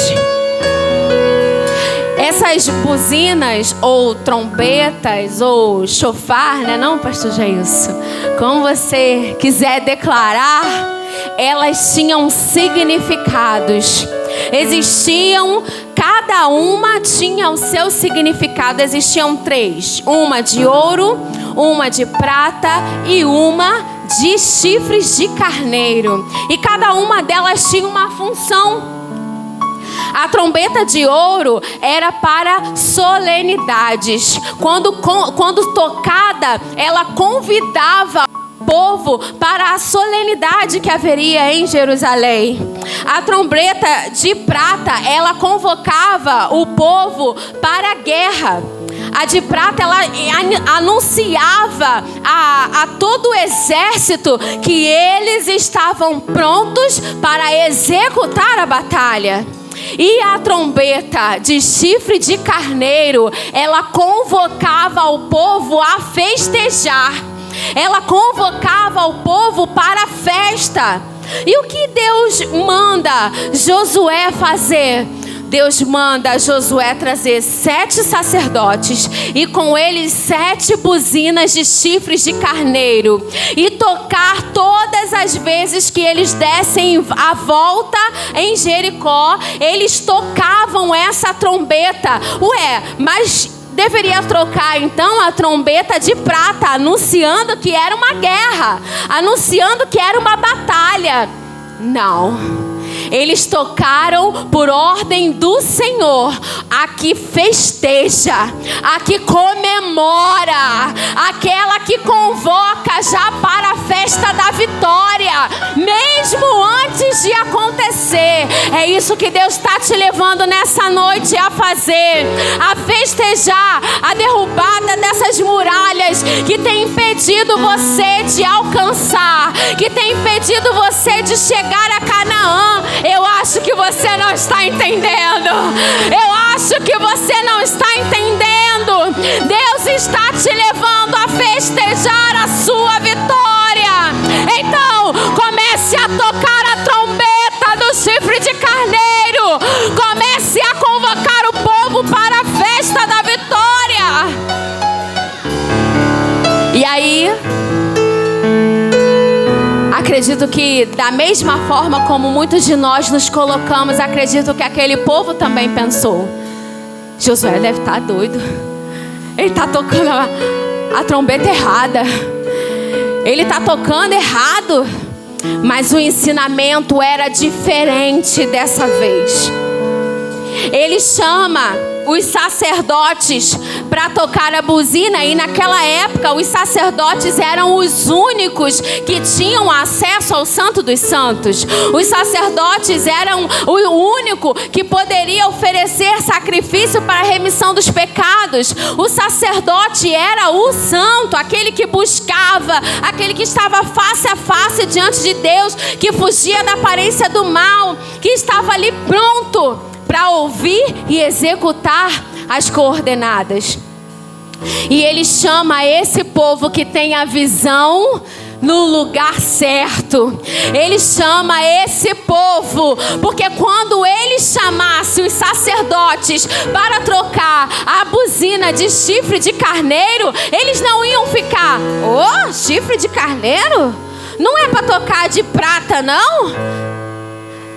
Essas buzinas, ou trombetas, ou chofar, né? Não, pastor Jailson? Como você quiser declarar, elas tinham significados. Existiam, cada uma tinha o seu significado. Existiam 3: uma de ouro, uma de prata e uma de chifres de carneiro. E cada uma delas tinha uma função. A trombeta de ouro era para solenidades. Quando tocada, ela convidava o povo para a solenidade que haveria em Jerusalém. A trombeta de prata, ela convocava o povo para a guerra. A de prata, ela anunciava a todo o exército que eles estavam prontos para executar a batalha. E a trombeta de chifre de carneiro, ela convocava o povo a festejar. Ela convocava o povo para a festa. E o que Deus manda Josué fazer? Deus manda Josué trazer 7 sacerdotes e com eles 7 buzinas de chifres de carneiro e tocar todas as vezes que eles dessem a volta em Jericó. Eles tocavam essa trombeta. Mas deveria trocar então a trombeta de prata, anunciando que era uma guerra, anunciando que era uma batalha. Não. Eles tocaram por ordem do Senhor, a que festeja, a que comemora, aquela que convoca já para a festa da vitória, mesmo antes de acontecer. É isso que Deus está te levando nessa noite a fazer, a festejar a derrubada dessas muralhas que tem impedido você de alcançar, que tem impedido você de chegar a Canaã. Eu acho que você não está entendendo. Eu acho que você não está entendendo. Deus está te levando a festejar a sua vitória. Então, comece a tocar a trombeta do chifre de carneiro. Comece a convocar o povo para a festa da vitória. E aí, acredito que da mesma forma como muitos de nós nos colocamos, acredito que aquele povo também pensou: Josué deve estar doido. Ele está tocando a trombeta errada. Ele está tocando errado. Mas o ensinamento era diferente dessa vez. Ele chama os sacerdotes para tocar a buzina, e naquela época os sacerdotes eram os únicos que tinham acesso ao Santo dos Santos. Os sacerdotes eram o único que poderia oferecer sacrifício para a remissão dos pecados. O sacerdote era o santo, aquele que buscava, aquele que estava face a face diante de Deus, que fugia da aparência do mal, que estava ali pronto para ouvir e executar as coordenadas. E ele chama esse povo que tem a visão no lugar certo. Ele chama esse povo porque quando ele chamasse os sacerdotes para trocar a buzina de chifre de carneiro, eles não iam ficar: oh, chifre de carneiro? Não é para tocar de prata, não?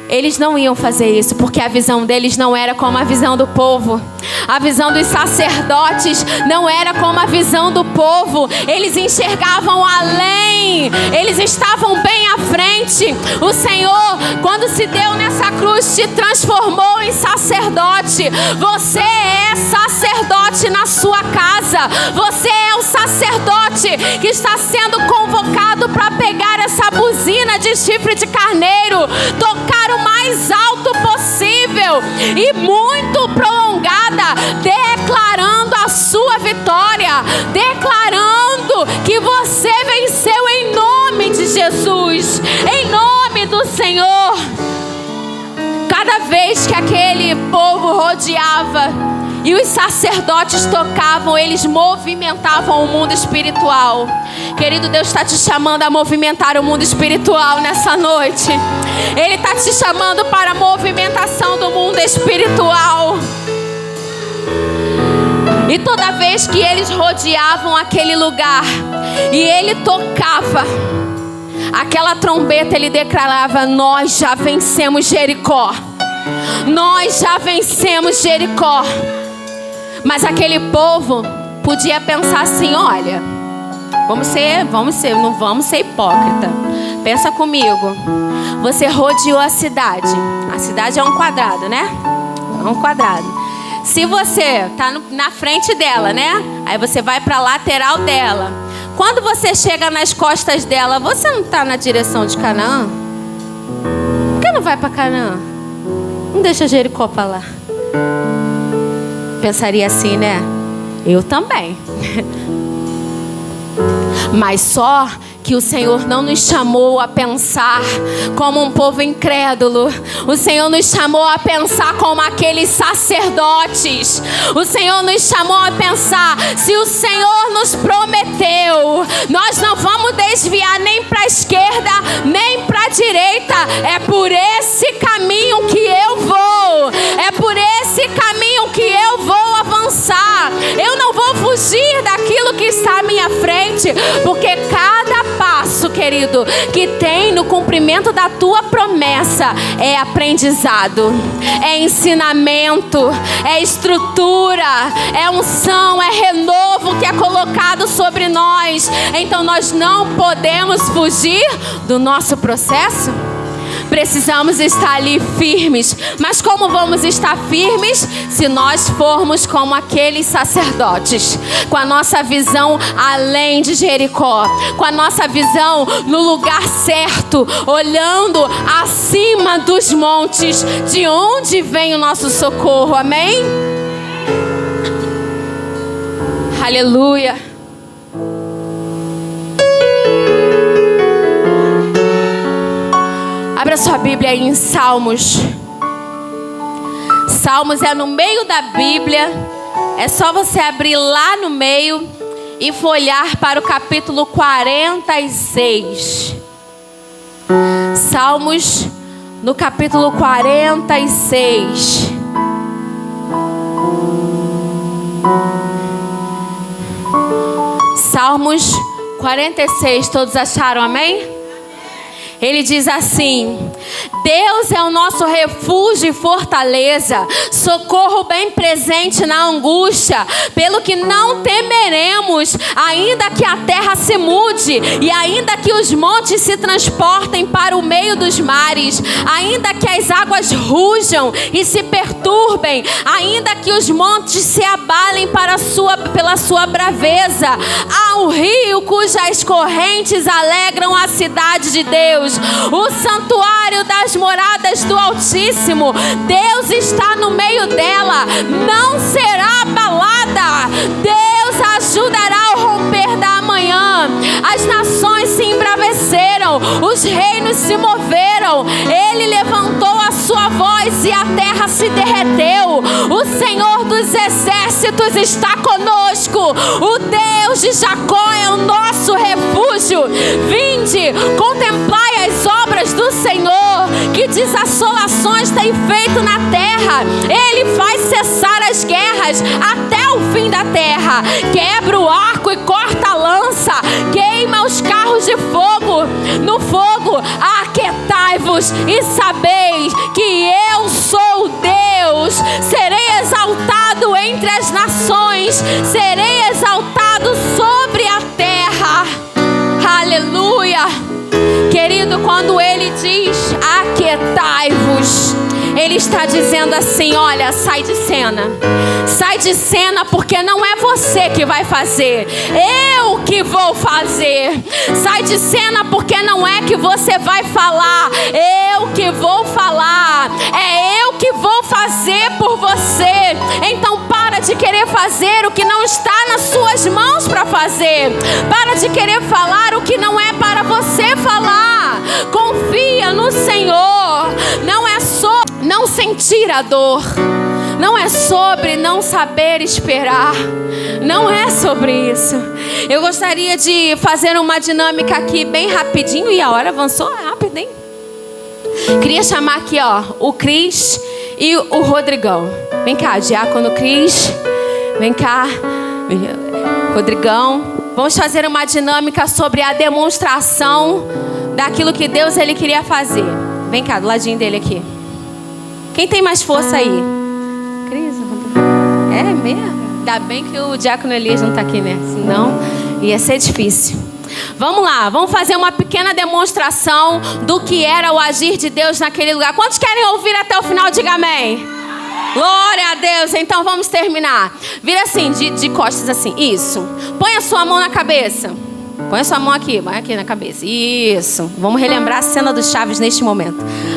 Eles não iam fazer isso, porque a visão deles não era como a visão do povo. A visão dos sacerdotes não era como a visão do povo. Eles enxergavam além. Eles estavam bem à frente. O Senhor, quando se deu nessa cruz, te transformou em sacerdote. Você é sacerdote na sua casa. Você é o sacerdote que está sendo convocado para pegar essa buzina de chifre de carneiro, tocar o mais alto possível e muito prolongada, declarando a sua vitória, declarando que você venceu em nome de Jesus, em nome do Senhor. Cada vez que aquele povo rodeava e os sacerdotes tocavam, eles movimentavam o mundo espiritual. Querido, Deus está te chamando a movimentar o mundo espiritual nessa noite. Ele está te chamando para a movimentação do mundo espiritual. E toda vez que eles rodeavam aquele lugar e ele tocava aquela trombeta, ele declarava: nós já vencemos Jericó. Nós já vencemos Jericó. Mas aquele povo podia pensar assim: olha, não vamos ser hipócrita. Pensa comigo. Você rodeou a cidade. A cidade é um quadrado, né? É um quadrado. Se você está na frente dela, né? Aí você vai para a lateral dela. Quando você chega nas costas dela, você não está na direção de Canaã? Por que não vai para Canaã? Não deixa Jericó para lá. Pensaria assim, né? Eu também. Mas só que o Senhor não nos chamou a pensar como um povo incrédulo. O Senhor nos chamou a pensar como aqueles sacerdotes. O Senhor nos chamou a pensar: se o Senhor nos prometeu, nós não vamos desviar nem para a esquerda, nem para a direita. É por esse caminho que eu vou. É por minha frente, porque cada passo, querido, que tem no cumprimento da tua promessa é aprendizado, é ensinamento, é estrutura, é unção, é renovo que é colocado sobre nós. Então nós não podemos fugir do nosso processo. Precisamos estar ali firmes. Mas como vamos estar firmes se nós formos como aqueles sacerdotes, com a nossa visão além de Jericó, com a nossa visão no lugar certo, olhando acima dos montes, de onde vem o nosso socorro? Amém? Aleluia. Abra sua Bíblia aí em Salmos. Salmos é no meio da Bíblia. É só você abrir lá no meio e folhear para o capítulo 46. Salmos no capítulo 46. Salmos 46. Todos acharam, amém? Ele diz assim: Deus é o nosso refúgio e fortaleza, socorro bem presente na angústia, pelo que não temeremos, ainda que a terra se mude, e ainda que os montes se transportem para o meio dos mares, ainda que as águas rujam e se perturbem, ainda que os montes se abalem pela sua braveza. Há um rio cujas correntes alegram a cidade de Deus, o santuário das moradas do Altíssimo. Deus está no meio dela, não será abalada. Deus ajudará ao romper da manhã. As nações se embraveceram, os reinos se moveram. Ele levantou a sua voz e a terra se derreteu. O Senhor dos exércitos está conosco. O Deus de Jacó é o nosso refúgio. Vinde, contemplai as obras do Senhor, que desassolações tem feito na terra. Ele faz cessar as guerras até o fim da terra. Quebra o arco e corta a lança, queima os carros de fogo. No fogo aquietai-vos e sabeis que eu sou Deus. Serei exaltado entre as nações, serei exaltado sobre a terra. Aleluia. Querido, quando ele diz aquietai-vos, ele está dizendo assim: olha, sai de cena. Sai de cena, porque não é você que vai fazer, eu que vou fazer. Sai de cena, porque não é que você vai falar, eu que vou falar. É eu que vou fazer por você. Então para de querer fazer o que não está nas suas mãos para fazer. Para de querer falar o que não é para você falar. Confia no Senhor. Não é sobre não sentir a dor, não é sobre não saber esperar, não é sobre isso. Eu gostaria de fazer uma dinâmica aqui bem rapidinho, e a hora avançou rápido, hein? Queria chamar aqui, ó, o Cris e o Rodrigão. Vem cá, diácono Cris. Vem cá, Rodrigão. Vamos fazer uma dinâmica sobre a demonstração daquilo que Deus ele queria fazer. Vem cá, do ladinho dele aqui. Quem tem mais força aí? Cris, é mesmo? Ainda bem que o diácono Elias não está aqui, né? Senão ia ser difícil. Vamos lá, vamos fazer uma pequena demonstração do que era o agir de Deus naquele lugar. Quantos querem ouvir até o final? Diga amém. Glória a Deus. Então vamos terminar. Vira assim, de costas assim. Isso. Põe a sua mão na cabeça. Põe a sua mão aqui, vai aqui na cabeça. Isso. Vamos relembrar a cena do Chaves neste momento.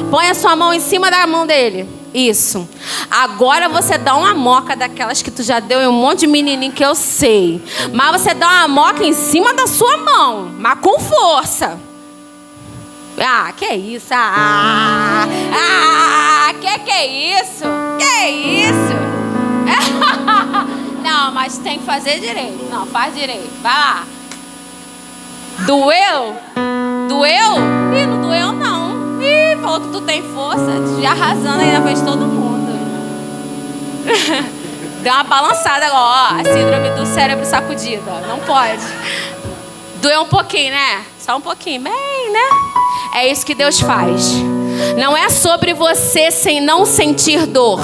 Põe a sua mão em cima da mão dele. Isso. Agora você dá uma moca daquelas que tu já deu em um monte de menininho que eu sei. Mas você dá uma moca em cima da sua mão, mas com força. Ah, que isso? Que é isso? Que isso? Não, mas tem que fazer direito. Não, faz direito. Vai lá. Doeu? Doeu? Ih, não doeu não. Ih, falou que tu tem força. Já arrasando aí na frente de todo mundo. Deu uma balançada agora, ó, a síndrome do cérebro sacudido, ó. Não pode. Doeu um pouquinho, né? Só um pouquinho, bem, né? É isso que Deus faz. Não é sobre você não sentir dor.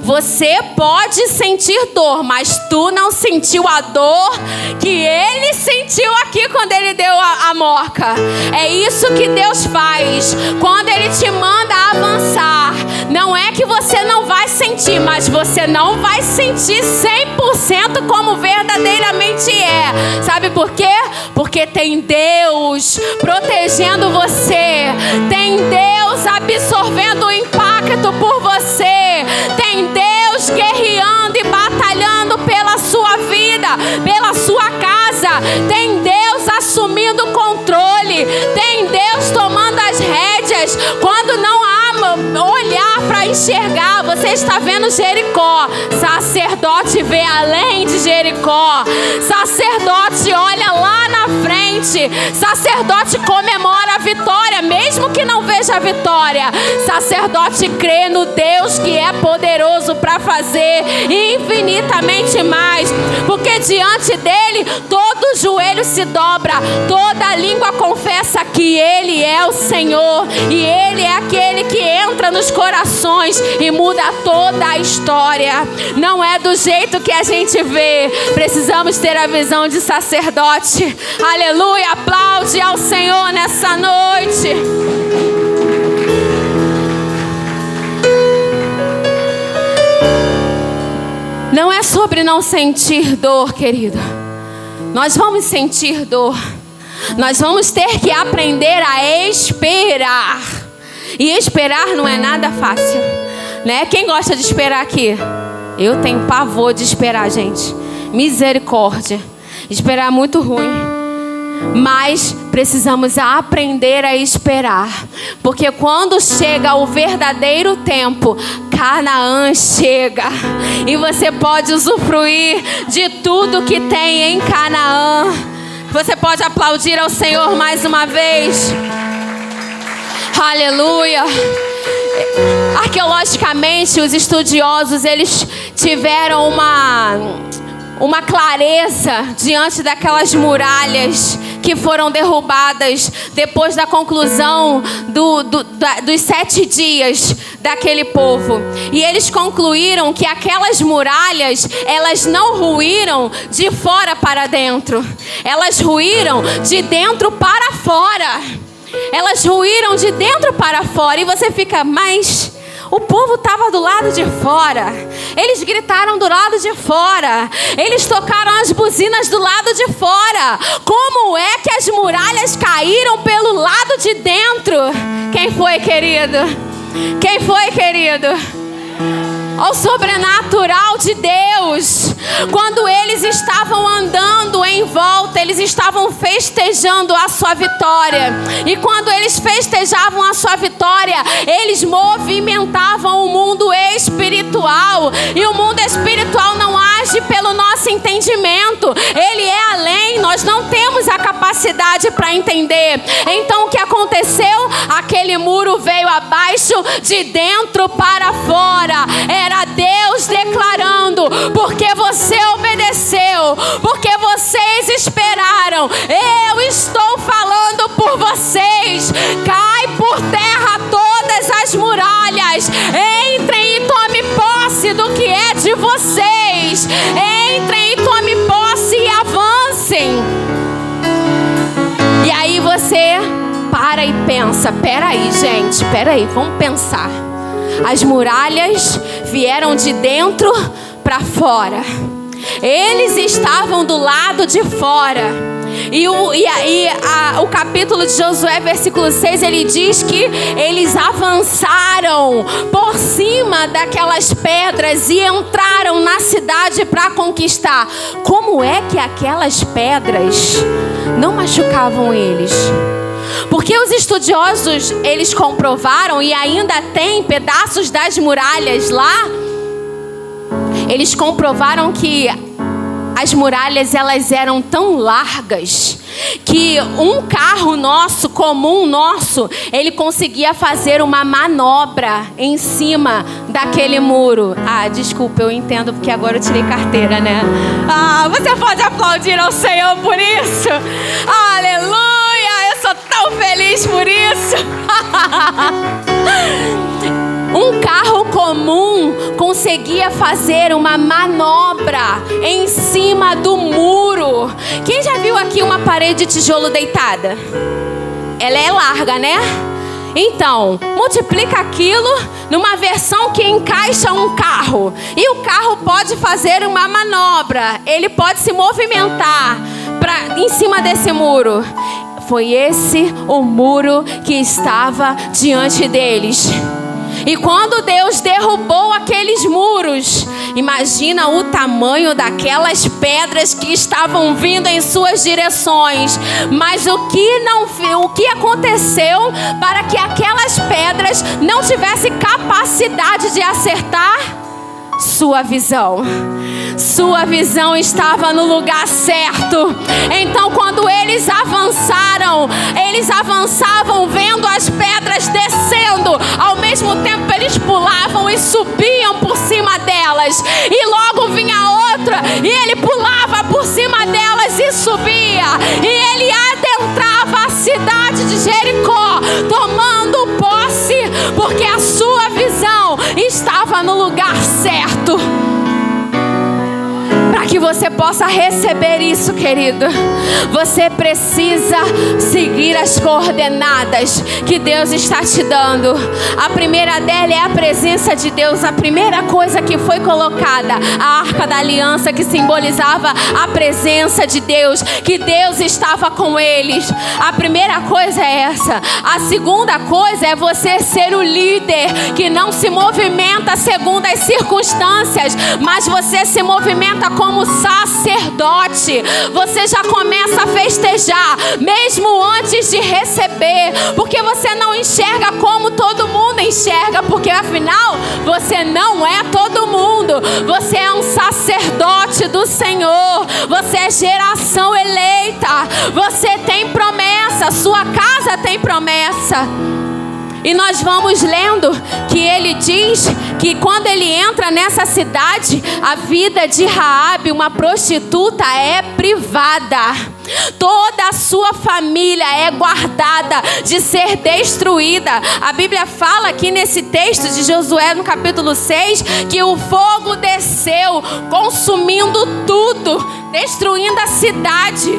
Você pode sentir dor, mas tu não sentiu a dor que Ele sentiu aqui quando Ele deu a morca. É isso que Deus faz. Quando Ele te manda avançar, não é que você não vai sentir, mas você não vai sentir 100% como verdadeiramente é. Sabe por quê? Porque tem Deus protegendo você. Tem Deus absorvendo o impacto por você. Tem Deus guerreando e batalhando pela sua vida, pela sua casa. Tem Deus assumindo o controle. Tem Deus tomando as rédeas. Quando não há olhar para enxergar, você está vendo Jericó. Sacerdote vê além de Jericó. Sacerdote olha lá na frente. Sacerdote comemora a vitória, mesmo que não veja a vitória. Sacerdote crê no Deus que é poderoso para fazer infinitamente mais, porque diante dele todo joelho se dobra, toda língua confessa que Ele é o Senhor, e Ele é aquele que entra nos corações e muda toda a história. Não é do jeito que a gente vê. Precisamos ter a visão de sacerdote. Aleluia, aplaude ao Senhor nessa noite. Não é sobre não sentir dor, querido. Nós vamos sentir dor. Nós vamos ter que aprender a esperar. E esperar não é nada fácil, né? Quem gosta de esperar aqui? Eu tenho pavor de esperar, gente. Misericórdia. Esperar é muito ruim. Mas precisamos aprender a esperar. Porque quando chega o verdadeiro tempo, Canaã chega. E você pode usufruir de tudo que tem em Canaã. Você pode aplaudir ao Senhor mais uma vez. Aleluia. Arqueologicamente, os estudiosos, eles tiveram uma clareza diante daquelas muralhas que foram derrubadas depois da conclusão dos 7 dias daquele povo. E eles concluíram que aquelas muralhas, elas não ruíram de fora para dentro. Elas ruíram de dentro para fora. Elas ruíram de dentro para fora. E você fica, mas o povo estava do lado de fora. Eles gritaram do lado de fora. Eles tocaram as buzinas do lado de fora. Como é que as muralhas caíram pelo lado de dentro? Quem foi, querido? Quem foi, querido? Ao sobrenatural de Deus. Quando eles estavam andando em volta, eles estavam festejando a sua vitória. E quando eles festejavam a sua vitória, eles movimentavam o mundo espiritual. E o mundo espiritual não age pelo nosso entendimento. Ele é além. Nós não temos a capacidade para entender. Então o que aconteceu? Aquele muro veio abaixo, de dentro para fora. Era Deus declarando: porque você obedeceu, porque vocês esperaram, eu estou falando por vocês. Cai por terra todas as muralhas. Entrem e tome posse do que é de vocês. Entrem e tome posse e avancem. E aí você para e pensa: peraí, gente, peraí, vamos pensar. As muralhas vieram de dentro para fora. Eles estavam do lado de fora. E o capítulo de Josué, versículo 6, ele diz que eles avançaram por cima daquelas pedras e entraram na cidade para conquistar. Como é que aquelas pedras não machucavam eles? Porque os estudiosos, eles comprovaram, e ainda tem pedaços das muralhas lá, eles comprovaram que as muralhas elas eram tão largas que um carro nosso, comum nosso, ele conseguia fazer uma manobra em cima daquele muro. Desculpa, eu entendo porque agora eu tirei carteira, né? Você pode aplaudir ao Senhor por isso? Aleluia! Eu sou tão feliz por isso! Um carro comum conseguia fazer uma manobra em cima do muro. Quem já viu aqui uma parede de tijolo deitada? Ela é larga, né? Então, multiplica aquilo numa versão que encaixa um carro. E o carro pode fazer uma manobra. Ele pode se movimentar em cima desse muro. Foi esse o muro que estava diante deles. E quando Deus derrubou aqueles muros, imagina o tamanho daquelas pedras que estavam vindo em suas direções. Mas o que aconteceu para que aquelas pedras não tivessem capacidade de acertar? Sua visão. Sua visão estava no lugar certo. Então quando eles avançavam vendo as pedras descendo. Ao mesmo tempo eles pulavam e subiam por cima delas. E logo vinha outra e ele pulava por cima delas e subia. E ele adentrava a cidade de Jericó, tomando posse, porque a sua visão estava no lugar certo. Para que você possa receber isso, querido, você precisa seguir as coordenadas que Deus está te dando. A primeira dela é a presença de Deus. A primeira coisa que foi colocada, a Arca da Aliança, que simbolizava a presença de Deus, que Deus estava com eles. A primeira coisa é essa. A segunda coisa é você ser o líder que não se movimenta segundo as circunstâncias, mas você se movimenta como sacerdote. Você já começa a festejar mesmo antes de receber, porque você não enxerga como todo mundo enxerga, porque afinal você não é todo mundo. Você é um sacerdote do Senhor. Você é geração eleita. Você tem promessa. Sua casa tem promessa. E nós vamos lendo que ele diz que quando ele entra nessa cidade, a vida de Raabe, uma prostituta, é privada. Toda a sua família é guardada de ser destruída. A Bíblia fala aqui nesse texto de Josué, no capítulo 6, que o fogo desceu, consumindo tudo, destruindo a cidade.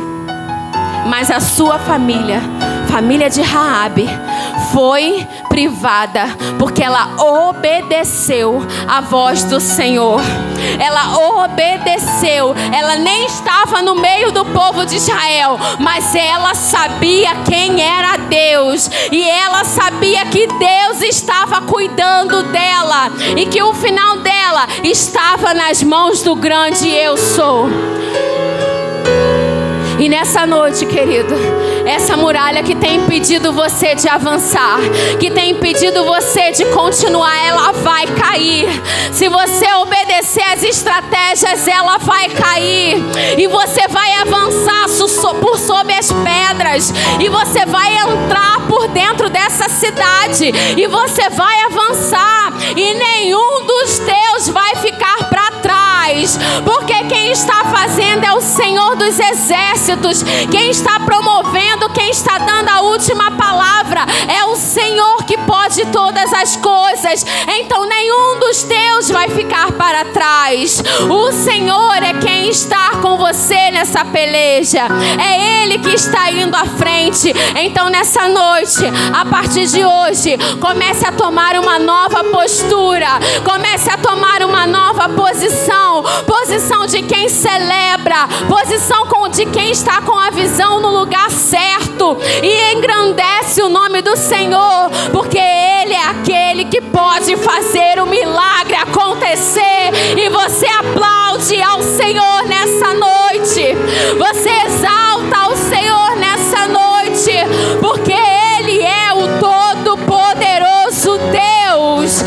Mas a sua família de Raabe, foi privada, porque ela obedeceu à voz do Senhor. Ela obedeceu. Ela nem estava no meio do povo de Israel, mas ela sabia quem era Deus. E ela sabia que Deus estava cuidando dela, e que o final dela estava nas mãos do grande Eu Sou. E nessa noite, querido, essa muralha que tem impedido você de avançar, que tem impedido você de continuar, ela vai cair. Se você obedecer às estratégias, ela vai cair. E você vai avançar por sobre as pedras. E você vai entrar por dentro dessa cidade. E você vai avançar. E nenhum dos teus vai ficar para trás. Porque quem está fazendo é o Senhor dos Exércitos. Quem está promovendo, quem está dando a última palavra é o Senhor que pode todas as coisas. Então nenhum dos teus vai ficar para trás. O Senhor é quem está com você nessa peleja. É Ele que está indo à frente. Então nessa noite, a partir de hoje, comece a tomar uma nova postura. Comece a tomar uma nova posição. Posição de quem celebra. Posição de quem está com a visão no lugar certo e engrandece o nome do Senhor, porque Ele é aquele que pode fazer o milagre acontecer. E você aplaude ao Senhor nessa noite. Você